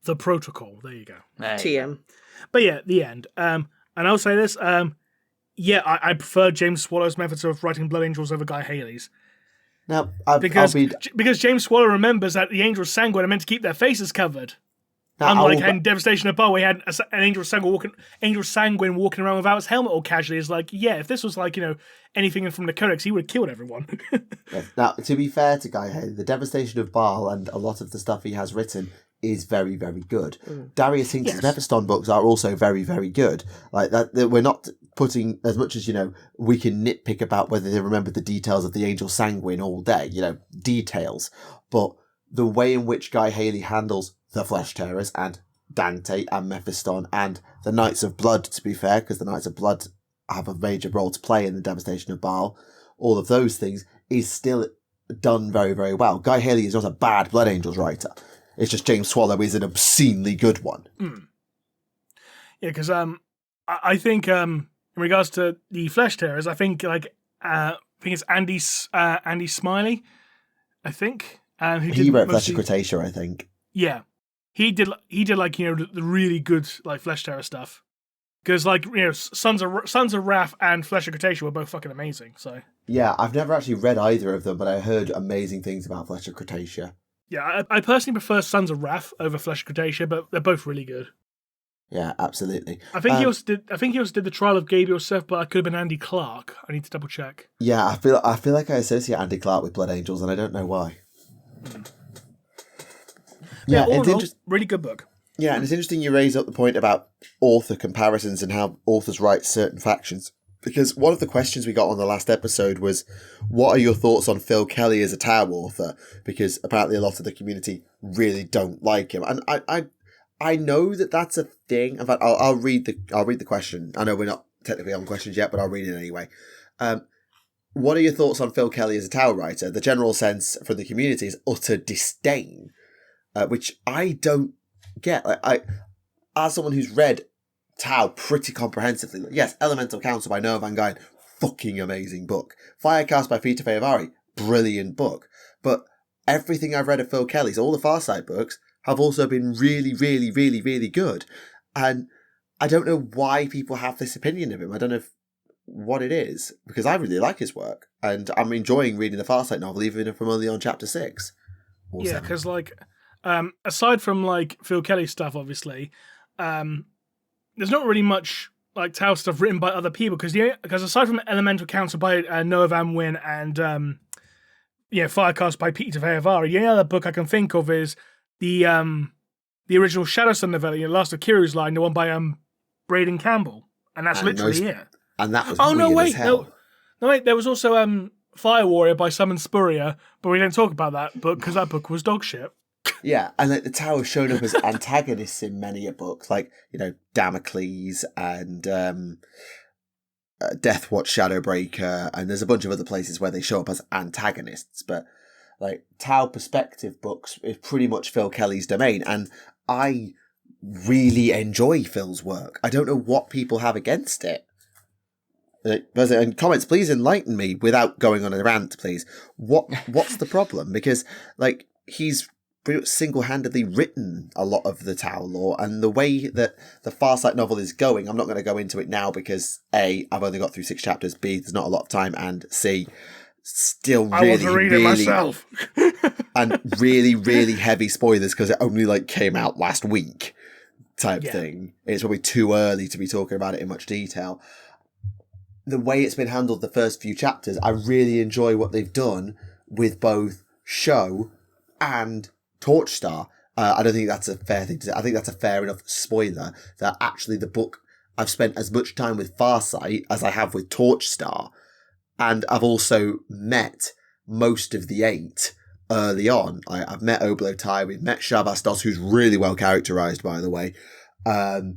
The protocol, there you go. TM. But yeah, the end. And I'll say this, I prefer James Swallow's methods of writing Blood Angels over Guy Haley's. Now, because James Swallow remembers that the Angels Sanguine are meant to keep their faces covered. Unlike in Devastation of Baal, we had an Angel Sanguine walking around without his helmet all casually. It's if this was anything from the Codex, he would have killed everyone. Yes. Now, to be fair to Guy Haley, the Devastation of Baal and a lot of the stuff he has written is very, very good. Darius Hinks' Mephiston books are also very, very good. That we're not putting as much as, we can nitpick about whether they remember the details of the Angel Sanguine all day, details. But the way in which Guy Haley handles the Flesh Tearers and Dante and Mephiston and the Knights of Blood, to be fair, because the Knights of Blood have a major role to play in the Devastation of Baal, all of those things is still done very, very well. Guy Haley is not a bad Blood Angels writer. It's just James Swallow is an obscenely good one. Yeah, because I think in regards to the Flesh Tearers, I think it's Andy Smiley, I think. He wrote Flesh of Cretaceous, I think. Yeah, he did the really good Flesh Tearer stuff. Because Sons of Wrath and Flesh of Cretaceous were both fucking amazing. So yeah, I've never actually read either of them, but I heard amazing things about Flesh of Cretaceous. Yeah, I personally prefer Sons of Wrath over Flesh of Cretaceous, but they're both really good. Yeah, absolutely. I think he also did the Trial of Gabriel Seth, but I could have been Andy Clark. I need to double check. Yeah, I feel like I associate Andy Clark with Blood Angels, and I don't know why. Yeah, all in all, really good book. Yeah, and it's interesting you raise up the point about author comparisons and how authors write certain factions. Because one of the questions we got on the last episode was, what are your thoughts on Phil Kelly as a Tau author? Because apparently a lot of the community really don't like him. And I know that that's a thing. In fact, I'll read the question. I know we're not technically on questions yet, but I'll read it anyway. What are your thoughts on Phil Kelly as a Tau writer? The general sense from the community is utter disdain, which I don't get. As someone who's read Tau pretty comprehensively, yes, Elemental Council by Noah Van Gyn, fucking amazing book. Firecast by Peter Feyervari, brilliant book. But everything I've read of Phil Kelly's, all the Farsight books, have also been really, really, really, really good. And I don't know why people have this opinion of him. I don't know what it is, because I really like his work. And I'm enjoying reading the Farsight novel, even if I'm only on chapter 6. Yeah, because, aside from, Phil Kelly stuff, obviously, there's not really much Tau stuff written by other people, because aside from Elemental Council by Noah Van Wyn and Firecast by Peter Feyervari, the only other book I can think of is the original Shadowsun novella, Last of Kiru's Line, the one by Braden Campbell, and that's literally it. And that was weird as hell. No, wait, there was also Fire Warrior by Simon Spurrier, but we didn't talk about that book because that book was dog shit. Yeah, and the Tau have shown up as antagonists in many a book, Damocles and Deathwatch Shadowbreaker, and there's a bunch of other places where they show up as antagonists, but Tau perspective books is pretty much Phil Kelly's domain, and I really enjoy Phil's work. I don't know what people have against it. And comments, please enlighten me without going on a rant, please. What's the problem? Because he's pretty much single-handedly written a lot of the Tau lore, and the way that the Farsight novel is going, I'm not going to go into it now because A, I've only got through 6 chapters, B, there's not a lot of time, and C, still really, I want to read it myself. and really, really heavy spoilers because it only came out last week type thing. It's probably too early to be talking about it in much detail. The way it's been handled the first few chapters, I really enjoy what they've done with both Show and Torchstar. I don't think that's a fair thing to say. I think that's a fair enough spoiler that actually the book, I've spent as much time with Farsight as I have with Torchstar, and I've also met most of the 8 early on. I've met Oblotai, we've met Shabastos, who's really well characterized, by the way, we've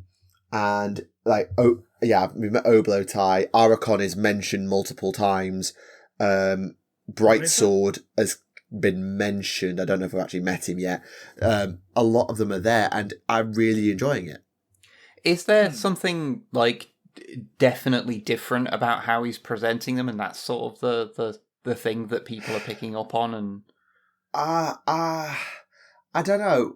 met Oblotai. Arakon is mentioned multiple times. Brightsword has been mentioned. I don't know if I've actually met him yet. A lot of them are there, and I'm really enjoying it. Is there something definitely different about how he's presenting them, and that's sort of the thing that people are picking up on? And I don't know.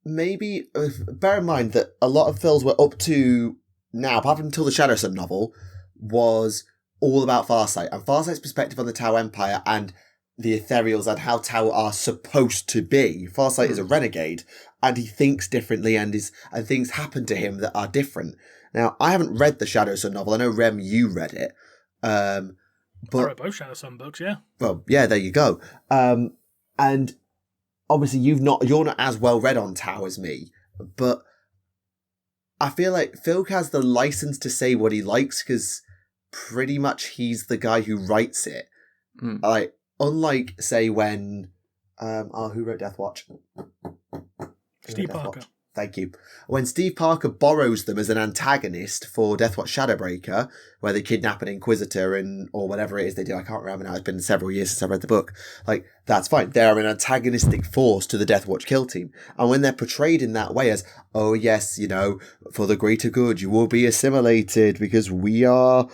Maybe bear in mind that a lot of Phil's were up to now, apart from until the Shadowsun novel, was all about Farsight and Farsight's perspective on the Tau Empire and the Ethereals and how Tau are supposed to be. Farsight is a renegade, and he thinks differently, and things happen to him that are different. Now, I haven't read the Shadowsun novel. I know, Rem, you read it. But I read both Shadowsun books, yeah. Well, yeah, there you go. And obviously you're not as well read on Tau as me, but I feel like Phil has the license to say what he likes because pretty much he's the guy who writes it. Unlike, say, when... who wrote Deathwatch? Steve Parker. Thank you. When Steve Parker borrows them as an antagonist for Deathwatch Shadowbreaker, where they kidnap an Inquisitor or whatever it is they do, I can't remember now, it's been several years since I read the book, that's fine. They're an antagonistic force to the Deathwatch kill team. And when they're portrayed in that way as, oh yes, for the greater good, you will be assimilated because we are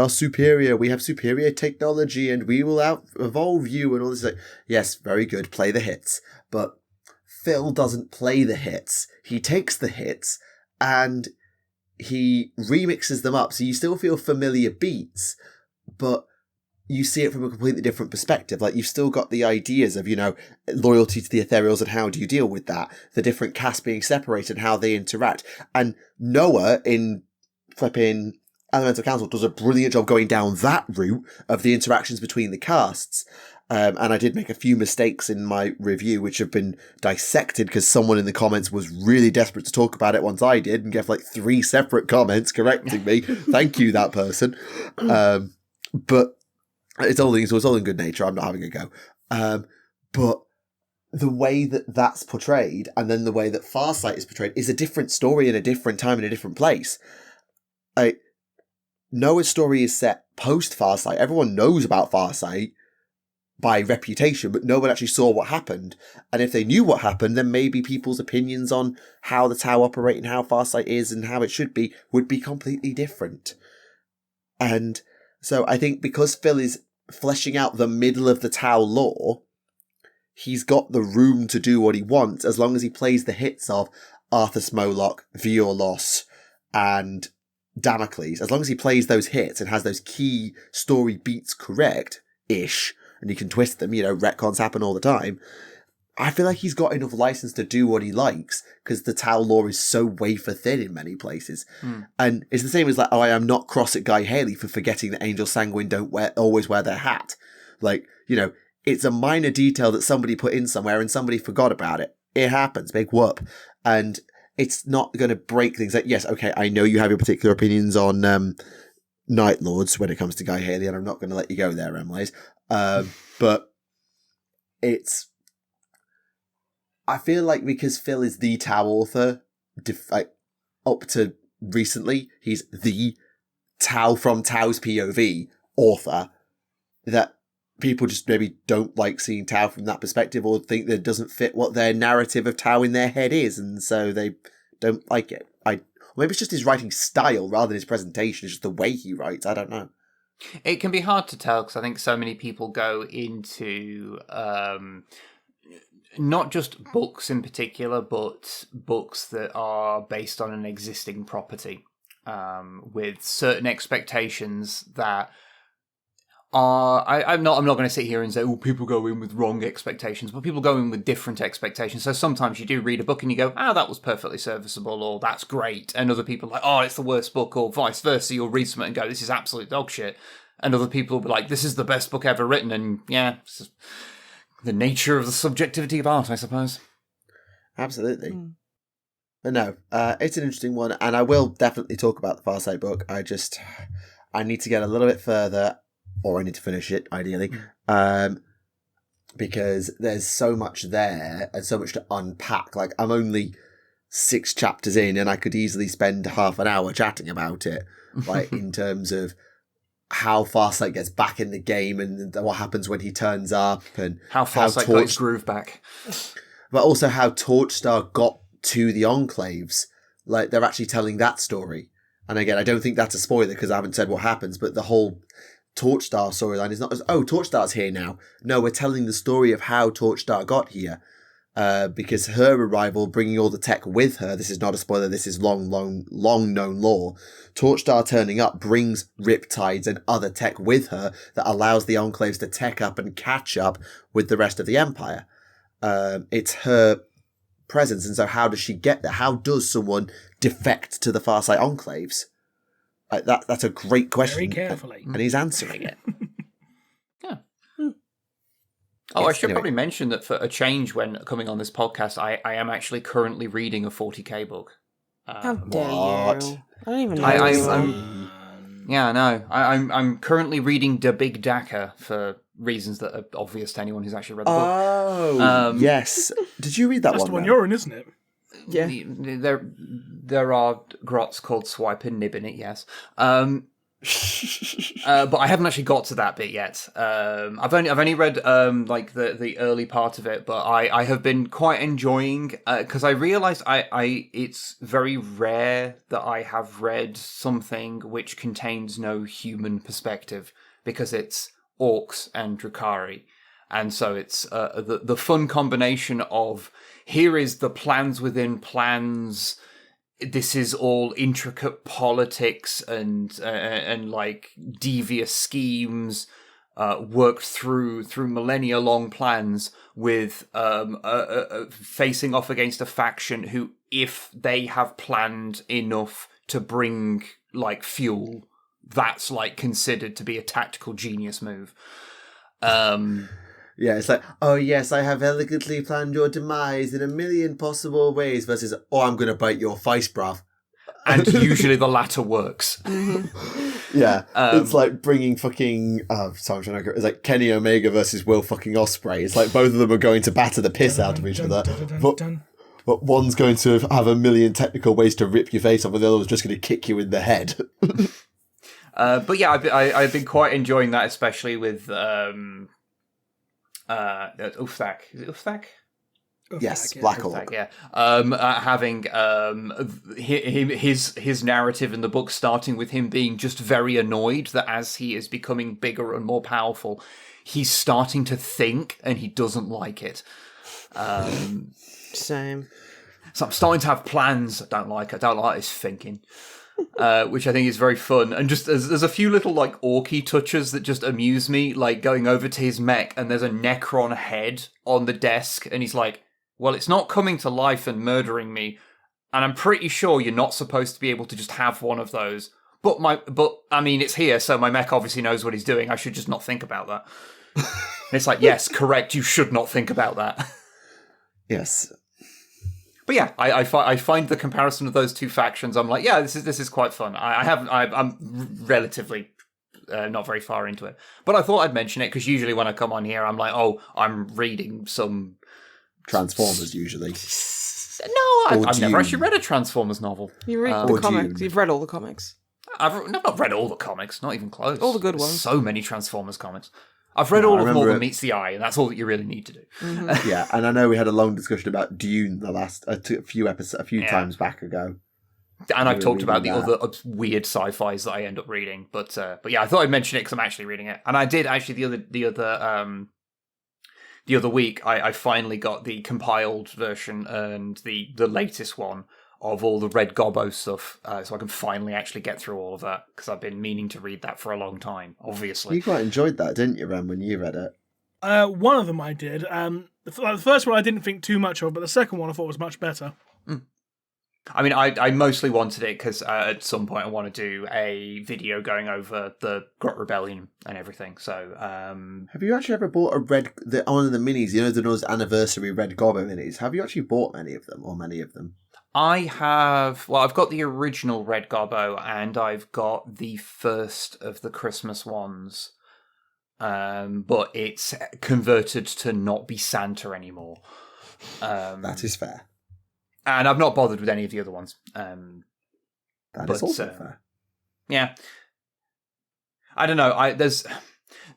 superior, we have superior technology and we will out-evolve you and all this, yes, very good, play the hits. But Phil doesn't play the hits. He takes the hits and he remixes them up. So you still feel familiar beats, but you see it from a completely different perspective. Like, you've still got the ideas of, loyalty to the Ethereals and how do you deal with that? The different castes being separated and how they interact. And Noah in flipping Elemental Council does a brilliant job going down that route of the interactions between the castes. And I did make a few mistakes in my review, which have been dissected because someone in the comments was really desperate to talk about it once I did and gave 3 separate comments correcting me. Thank you, that person. But it's all in good nature. I'm not having a go. But the way that that's portrayed and then the way that Farsight is portrayed is a different story in a different time in a different place. Noah's story is set post Farsight. Everyone knows about Farsight by reputation, but no one actually saw what happened. And if they knew what happened, then maybe people's opinions on how the Tau operate and how Farsight is and how it should be would be completely different. And so I think because Phil is fleshing out the middle of the Tau lore, he's got the room to do what he wants as long as he plays the hits of Arthas Moloch, Violos, and Damocles. As long as he plays those hits and has those key story beats correct-ish, and you can twist them, retcons happen all the time, I feel like he's got enough license to do what he likes because the Tau lore is so wafer thin in many places. And it's the same as I am not cross at Guy Haley for forgetting that Angel Sanguine don't always wear their hat. It's a minor detail that somebody put in somewhere and somebody forgot about it. It happens, big whoop. And it's not going to break things. Yes, okay, I know you have your particular opinions on Night Lords when it comes to Guy Haley, and I'm not going to let you go there, Remleiz. But it's... I feel like because Phil is the Tau author, up to recently, he's the Tau from Tau's POV author, that people just maybe don't like seeing Tau from that perspective or think that it doesn't fit what their narrative of Tau in their head is, and so they don't like it. Maybe it's just his writing style rather than his presentation, it's just the way he writes, I don't know. It can be hard to tell because I think so many people go into... not just books in particular, but books that are based on an existing property with certain expectations that are... I'm not going to sit here and say, oh, people go in with wrong expectations, but people go in with different expectations. So sometimes you do read a book and you go, that was perfectly serviceable, or that's great. And other people are like, oh, it's the worst book, or vice versa. You'll read something and go, this is absolute dog shit. And other people will be like, this is the best book ever written. And yeah, it's just the nature of the subjectivity of art, I suppose. Absolutely. But no, it's an interesting one, and I will definitely talk about the Farsight book. I need to get a little bit further, or I need to finish it, ideally, because there's so much there and so much to unpack. I'm only 6 chapters in, and I could easily spend half an hour chatting about it, in terms of how Farsight gets back in the game and what happens when he turns up, and how Farsight got his groove back. But also how Torchstar got to the Enclaves. They're actually telling that story. And again, I don't think that's a spoiler because I haven't said what happens, but the whole Torchstar storyline is not as, Torchstar's here now. No, we're telling the story of how Torchstar got here. Because her arrival, bringing all the tech with her, this is not a spoiler, this is long known lore. Torchstar turning up brings Riptides and other tech with her that allows the Enclaves to tech up and catch up with the rest of the Empire. It's her presence, and so how does she get there? How does someone defect to the Farsight Enclaves? That's a great question. Very carefully. And he's answering it. Yeah. I should probably mention that for a change when coming on this podcast, I am actually currently reading a 40k book. How dare what? you? I don't even know. Yeah, I know. I'm currently reading The Big Daka for reasons that are obvious to anyone who's actually read the book. Oh, yes. Did you read that That's one? the one Ren? you're in, isn't it? Yeah. There are grots called Swipe and Nib in it, yes. But I haven't actually got to that bit yet. I've only read the early part of it, but I have been quite enjoying because I realised it's very rare that I have read something which contains no human perspective because it's orcs and Drukhari. And so it's the fun combination of here is the plans within plans. This is all intricate politics and like devious schemes worked through millennia-long plans with facing off against a faction who, if they have planned enough to bring like fuel, that's like considered to be a tactical genius move. Yeah, it's like, oh yes, I have elegantly planned your demise in a million possible ways versus, oh, I'm going to bite your face, bruv. And usually the latter works. Yeah, it's like bringing fucking, it's like Kenny Omega versus Will fucking Ospreay. It's like both of them are going to batter the piss out of each other. But one's going to have a million technical ways to rip your face off, and the other one's just going to kick you in the head. But yeah, I've been quite enjoying that, especially with Ufthak. Is it Ufthak? Yes, yeah. Black Hawk. Yeah. Having his narrative in the book starting with him being just very annoyed that as he is becoming bigger and more powerful, he's starting to think and he doesn't like it. Same. So I'm starting to have plans. I don't like his thinking. Which I think is very fun. And just there's a few little like orky touches that just amuse me, like going over to his mech and there's a Necron head on the desk and he's like, well, it's not coming to life and murdering me, and I'm pretty sure you're not supposed to be able to just have one of those. But I mean, it's here, so my mech obviously knows what he's doing. I should just not think about that. And it's like, yes, correct, you should not think about that. Yes. But yeah, I find the comparison of those two factions. I'm like, yeah, this is quite fun. I'm relatively not very far into it, but I thought I'd mention it because usually when I come on here, I'm like, oh, I'm reading some Transformers usually. No, I've never actually read a Transformers novel. You read the comics. Dune. You've read all the comics. I've not read all the comics, not even close. All the good ones. So many Transformers comics. I've read all of More Than Meets the Eye, and that's all that you really need to do. Mm-hmm. Yeah, and I know we had a long discussion about Dune a few times back ago. And I've talked about the other weird sci-fis that I end up reading, but yeah, I thought I'd mention it because I'm actually reading it, and I did actually the other week. I finally got the compiled version and the latest one of all the Red Gobo stuff, so I can finally actually get through all of that because I've been meaning to read that for a long time. Obviously, You quite enjoyed that, didn't you, Ren, when you read it? One of them I did. The first one I didn't think too much of, but the second one I thought was much better. I mean, I mostly wanted it because at some point I want to do a video going over the Grot Rebellion and everything. So, have you actually ever bought one of the minis? You know, those anniversary Red Gobo minis. Have you actually bought many of them? I have. Well, I've got the original Red Gobo, and I've got the first of the Christmas ones. But it's converted to not be Santa anymore. That is fair. And I've not bothered with any of the other ones. That is also fair. Yeah. I don't know.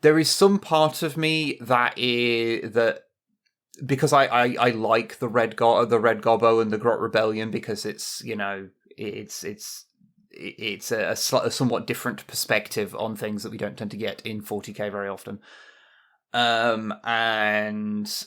There is some part of me that because I like the Red Gobo and the Grot Rebellion because it's, you know, it's a somewhat different perspective on things that we don't tend to get in 40k very often. And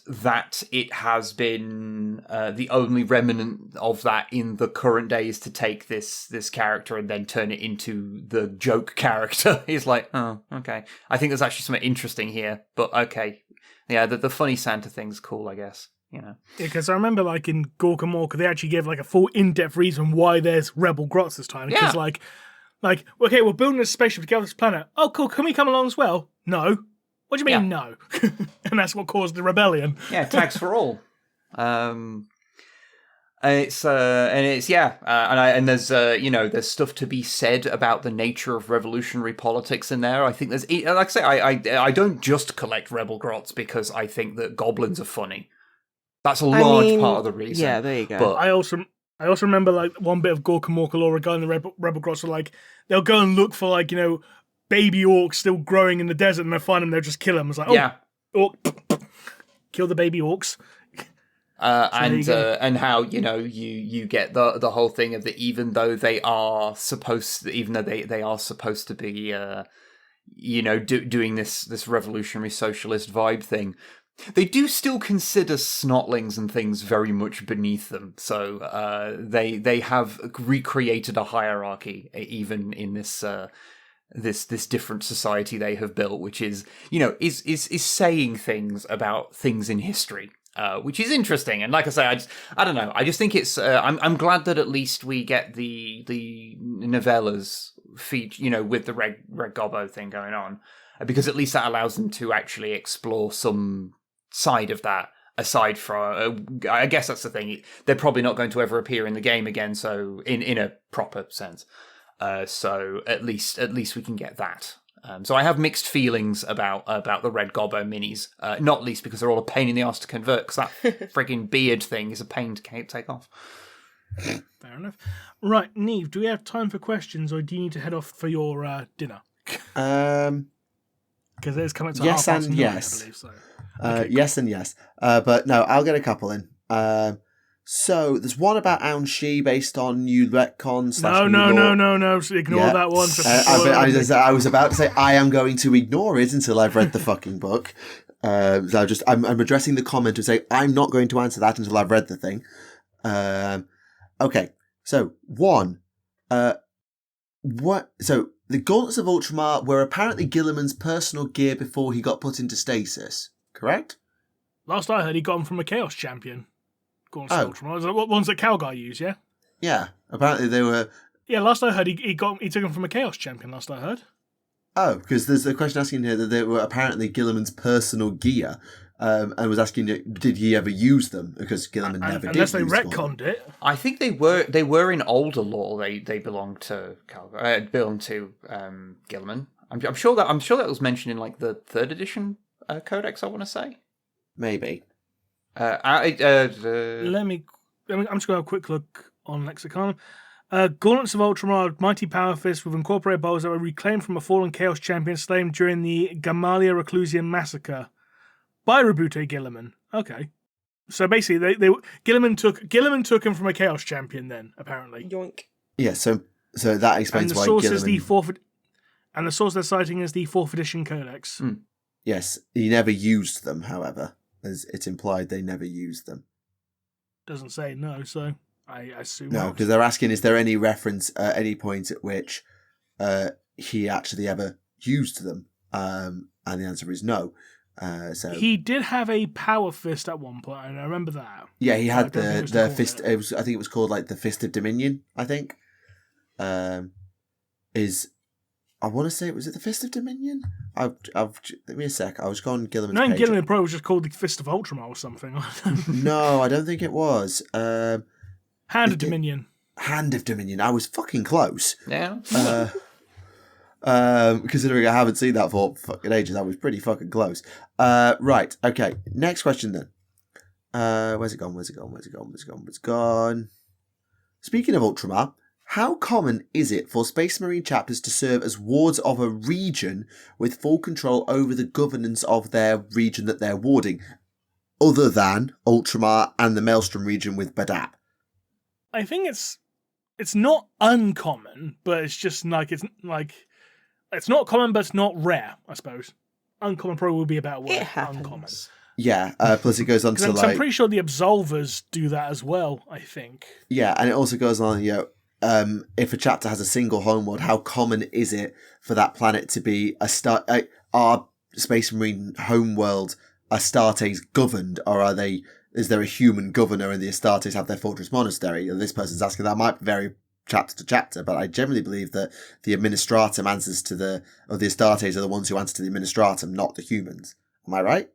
that it has been the only remnant of that in the current day is to take this character and then turn it into the joke character. He's like, oh, okay. I think there's actually something interesting here, but okay. Yeah, the funny Santa thing's cool, I guess. You know. Yeah, because I remember, like, in Gorka Morka, they actually gave, like, a full in-depth reason why there's Rebel Grots this time. Because, like, okay, we're building a spaceship to get off this planet. Oh, cool, can we come along as well? No. What do you mean, no? And that's what caused the rebellion. Yeah, tags for all. And there's there's stuff to be said about the nature of revolutionary politics in there. I think there's, like I say, I don't just collect Rebel Grots because I think that goblins are funny. That's a large part of the reason. Yeah, there you go. But I also remember, like, one bit of Gorka Morka lore regarding the Rebel Grots were like, they'll go and look for, like, you know, baby orcs still growing in the desert, and they'll find them, they'll just kill them. It's like, oh, yeah. Orc, kill the baby orcs. And how, you know, you get the whole thing of that even though they are supposed to be doing this revolutionary socialist vibe thing, they do still consider snotlings and things very much beneath them. So they have recreated a hierarchy even in this this different society they have built, which is, you know, is saying things about things in history, which is interesting. And like I say, I don't know. I just think it's. I'm glad that at least we get the novellas feed, you know, with the Red Gobo thing going on, because at least that allows them to actually explore some side of that. Aside from, I guess that's the thing. They're probably not going to ever appear in the game again. So in a proper sense. So at least we can get that. So I have mixed feelings about the Red Gobo minis, not least because they're all a pain in the arse to convert, because that frigging beard thing is a pain to take off. Fair enough. Right, Neve, do we have time for questions, or do you need to head off for your dinner? Um, Because it's coming to yes 9:30, and yes. I believe, so. Okay, yes and yes. But no, I'll get a couple in. So there's one about Aunshi based on new retcon. No. So ignore that one. I was about to say I am going to ignore it until I've read the fucking book. So I'm addressing the comment to say I'm not going to answer that until I've read the thing. Okay. So one. So the Gauntlets of Ultramar were apparently Guilliman's personal gear before he got put into stasis. Correct? Last I heard, he got them from a Chaos Champion. Gauntlets of Ultramar. Is that what ones that Calgar use? Yeah. Yeah. Apparently they were. Yeah. Last I heard, he took them from a Chaos Champion. Last I heard. Oh, because there's a question asking here that they were apparently Guilliman's personal gear, and was asking, did he ever use them? Because Guilliman never did. Unless they retconned it. I think they were in older lore. They belonged to belonged to Guilliman. I'm sure that was mentioned in like the 3rd edition codex. I want to say maybe. I'm just going to have a quick look on Lexicon. Gauntlets of Ultramar, mighty power fists with incorporated bows that were reclaimed from a fallen Chaos Champion slain during the Gamalia Reclusian massacre by Rabute Guilliman. Okay, so basically, Guilliman took him from a Chaos Champion. Then apparently, Yoink. Yeah. So that explains why source Guilliman. Is the fourth, and the source they're citing is the 4th edition codex. Yes, he never used them. However, as it's implied, they never used them. Doesn't say no, so. I assume no, because they're asking, is there any reference at any point at which he actually ever used them? And the answer is no. So he did have a power fist at one point, and I remember that. Yeah, he had the fist. I think it was called like the Fist of Dominion. I think I want to say it was the Fist of Dominion. Give me a sec. I was going Guilliman's page. Guilliman probably was just called the Fist of Ultramar or something. No, I don't think it was. Hand of Dominion. Hand of Dominion. I was fucking close. Yeah. Considering I haven't seen that for fucking ages, I was pretty fucking close. Right. Okay. Next question then. Where's it gone? Speaking of Ultramar, how common is it for Space Marine chapters to serve as wards of a region with full control over the governance of their region that they're warding, other than Ultramar and the Maelstrom region with Badab? I think it's not uncommon, but it's just it's not common, but it's not rare. I suppose uncommon probably would be a better word. It happens. Uncommon. Yeah. Plus, it goes on to I'm pretty sure the Absolvers do that as well. I think. Yeah, and it also goes on. If a chapter has a single homeworld, how common is it for that planet to be our Space Marine homeworld Astartes governed, or is there a human governor and the Astartes have their fortress monastery? This person's asking, that might vary chapter to chapter, but I generally believe that the Administratum answers to the Astartes are the ones who answer to the Administratum, not the humans. Am I right?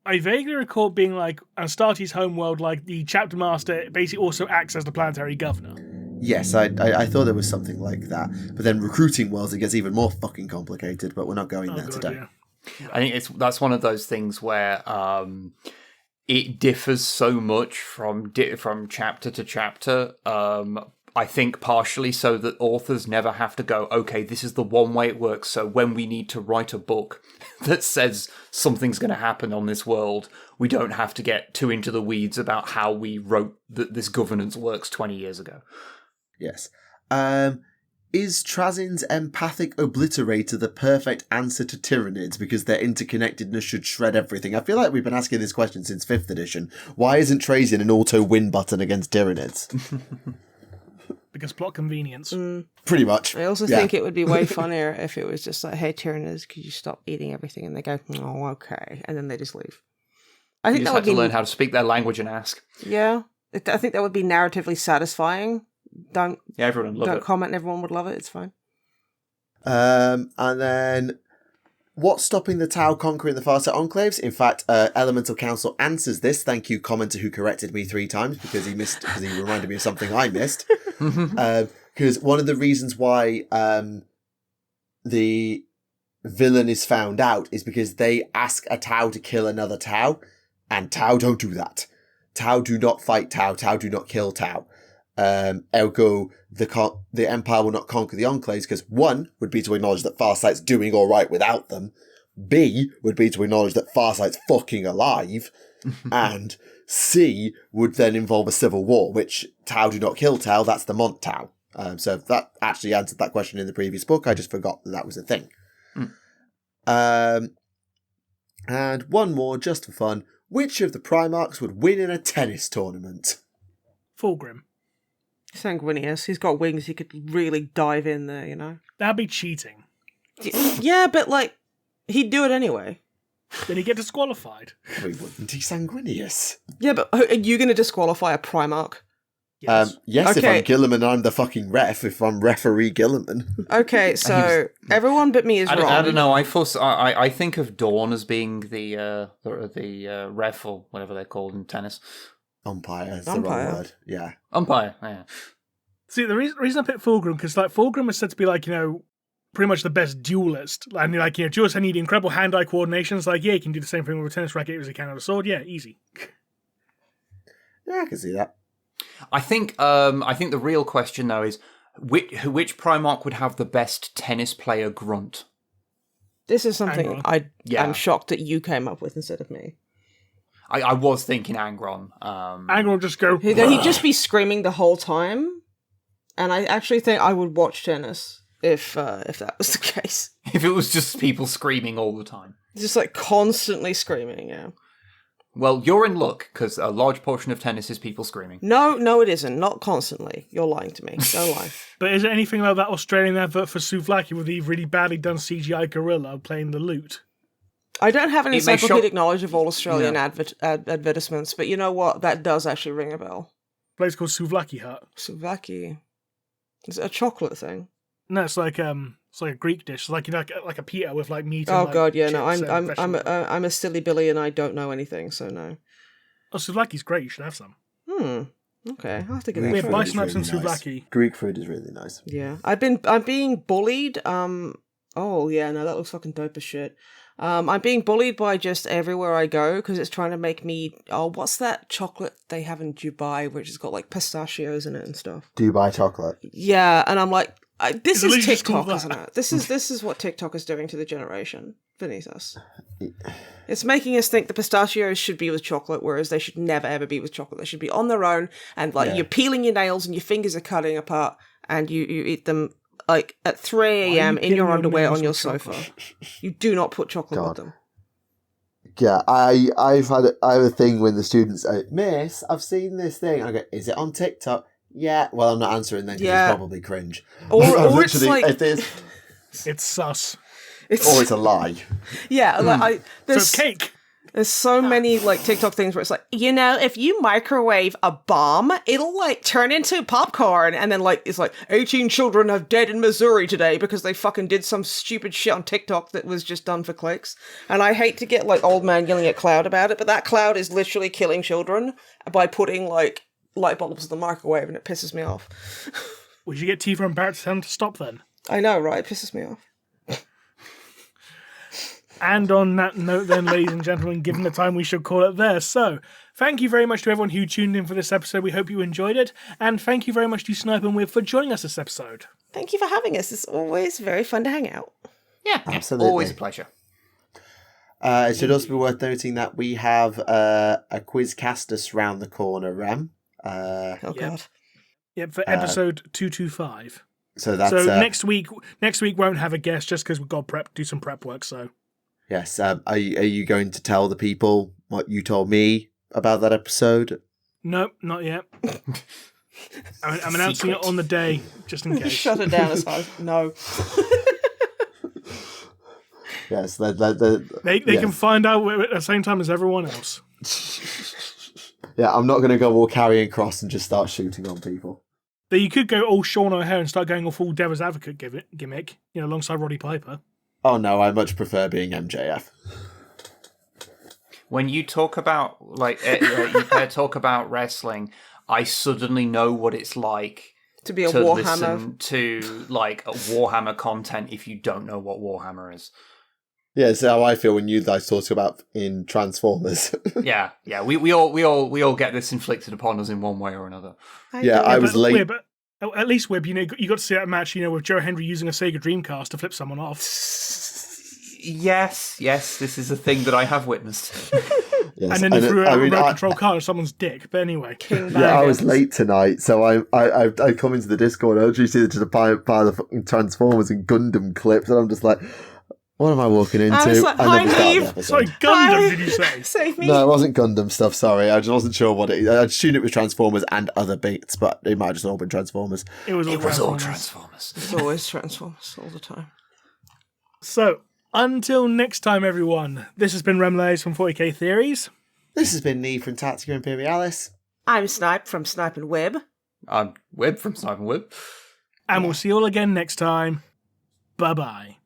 I vaguely recall being like Astartes' homeworld, like the chapter master basically also acts as the planetary governor. Yes, I thought there was something like that. But then recruiting worlds, it gets even more fucking complicated, but we're not going there today. Yeah. I think that's one of those things where it differs so much from chapter to chapter. I think partially so that authors never have to go, okay, this is the one way it works, so when we need to write a book that says something's going to happen on this world, we don't have to get too into the weeds about how we wrote that this governance works 20 years ago. Yes. Is Trazin's empathic obliterator the perfect answer to Tyranids because their interconnectedness should shred everything? I feel like we've been asking this question since 5th edition. Why isn't Trazin an auto win button against Tyranids? because plot convenience. Pretty much. I also think it would be way funnier if it was just like, hey, Tyrannus, could you stop eating everything? And they go, oh, okay. And then they just leave. I think You that just would have to be... learn how to speak their language and ask. Yeah. I think that would be narratively satisfying. Yeah, everyone would love Don't it. comment, everyone would love it. It's fine. And then, what's stopping the Tau conquering the Farsight Enclaves? In fact, Elemental Council answers this. Thank you, commenter who corrected me 3 times because he reminded me of something I missed. Because one of the reasons why the villain is found out is because they ask a Tau to kill another Tau, and Tau don't do that. Tau do not fight Tau. Tau do not kill Tau. Ergo, the Empire will not conquer the Enclaves because 1 would be to acknowledge that Farsight's doing all right without them. B would be to acknowledge that Farsight's fucking alive. And C would then involve a civil war, which Tau do not kill Tau. That's the Mont Tau. So that actually answered that question in the previous book. I just forgot that was a thing. And one more, just for fun. Which of the Primarchs would win in a tennis tournament? Fulgrim. Sanguinius. He's got wings. He could really dive in there, you know? That'd be cheating. Yeah, but, like, he'd do it anyway. Then he'd get disqualified. We wouldn't. He's Sanguinius. Yeah, but are you going to disqualify a Primarch? Yes. Yes, Okay. if I'm Gilliman, I'm the fucking ref. If I'm referee Gilliman. Okay, so everyone but me is wrong. I don't know. I think of Dawn as being the ref or whatever they're called in tennis. Umpire is the Umpire. wrong word. Yeah. Umpire. Yeah. See, the reason I picked Fulgrim, because like Fulgrim is said to be like, pretty much the best duelist. And like, duelists need incredible hand-eye coordination. It's like, yeah, you can do the same thing with a tennis racket as you can with a sword. Yeah, easy. Yeah, I can see that. I think the real question though is which Primarch would have the best tennis player grunt? This is something Angron. I'm shocked that you came up with instead of me. I was thinking Angron. Angron will just go... He'd just be screaming the whole time. And I actually think I would watch tennis if that was the case. If it was just people screaming all the time. Just like constantly screaming, yeah. Well, you're in luck, because a large portion of tennis is people screaming. No, it isn't. Not constantly. You're lying to me. Don't lie. But is it anything like that Australian advert for Souvlaki with the really badly done CGI gorilla playing the lute? I don't have an It may encyclopedic knowledge of all Australian advertisements, but you know what? That does actually ring a bell. Place called Souvlaki Hut. Souvlaki. Is it a chocolate thing? No, it's like a Greek dish. It's like like a pita with like meat. Oh and, god, yeah, no. chips and I'm vegetables. I'm a silly Billy and I don't know anything, so no. Oh, Souvlaki's great. You should have some. Okay, I'll have to get Greek that. Yeah, food buy is snipes and really nice. souvlaki. Greek food is really nice. Yeah, I'm being bullied. Oh yeah, no, that looks fucking dope as shit. I'm being bullied by just everywhere I go because it's trying to make me. Oh, what's that chocolate they have in Dubai, which has got like pistachios in it and stuff? Dubai chocolate. Yeah, and I'm like, this It's is literally just TikTok, called isn't that. it? This is what TikTok is doing to the generation beneath us. It's making us think the pistachios should be with chocolate, whereas they should never ever be with chocolate. They should be on their own, and like you're peeling your nails and your fingers are cutting apart, and you eat them like at 3 a.m. in your underwear on your sofa. You do not put chocolate with them. Yeah, I have a thing when the students say, Miss, I've seen this thing. I go, is it on TikTok? Yeah. Well, I'm not answering then because it's probably cringe. Or it's Literally, like if there's- It's sus. or it's a lie. yeah, like So it's cake. There's so many like TikTok things where it's like, if you microwave a bomb, it'll like turn into popcorn, and then like it's like 18 children have died in Missouri today because they fucking did some stupid shit on TikTok that was just done for clicks. And I hate to get like old man yelling at Cloud about it, but that Cloud is literally killing children by putting like light bulbs in the microwave, and it pisses me off. We should get Tifa and Barrett to tell them to stop then. I know, right? It pisses me off. And on that note then, ladies and gentlemen, given the time, we should call it there. So, thank you very much to everyone who tuned in for this episode. We hope you enjoyed it. And thank you very much to Snipe Wib for joining us this episode. Thank you for having us. It's always very fun to hang out. Yeah, Absolutely. always a pleasure. It should also be worth noting that we have a Quizcastus round the corner, Rem. Oh god. Yep, for episode 225. So that's next week won't have a guest just because we've got to do some prep work. So yes. Are you going to tell the people what you told me about that episode? nope, not yet. I'm announcing it on the day, just in case. Shut it down as hard. No. Yes, They can find out at the same time as everyone else. Yeah, I'm not going to go all carrying cross and just start shooting on people. Though you could go all Sean O'Hare and start going all full Devil's Advocate gimmick, alongside Roddy Piper. Oh no, I much prefer being MJF. When you talk about talk about wrestling, I suddenly know what it's like to be a Warhammer. Listen to like a Warhammer content if you don't know what Warhammer is. Yeah, it's how I feel when you guys talk about in Transformers. yeah. We all get this inflicted upon us in one way or another. I was late. Wib, at least Wib, you got to see that match, with Joe Hendry using a Sega Dreamcast to flip someone off. Yes, this is a thing that I have witnessed. Yes, and then he threw a remote control card at someone's dick. But anyway, I was late tonight, so I come into the Discord. I actually see just a pile of fucking Transformers and Gundam clips, and I'm just like, what am I walking into? I was like, hi, Neve. Sorry, Gundam, did you say? Save me. No, it wasn't Gundam stuff, sorry. I just wasn't sure what it is. I assumed it was Transformers and other bits, but it might have just all been Transformers. It was all Transformers. It's always Transformers, all the time. So, until next time, everyone, this has been Remleiz from 40k Theories. This has been Neve from Tactica Imperialis. I'm Snipe from Snipe and Wib. I'm Wib from Snipe and Wib. And we'll see you all again next time. Bye-bye.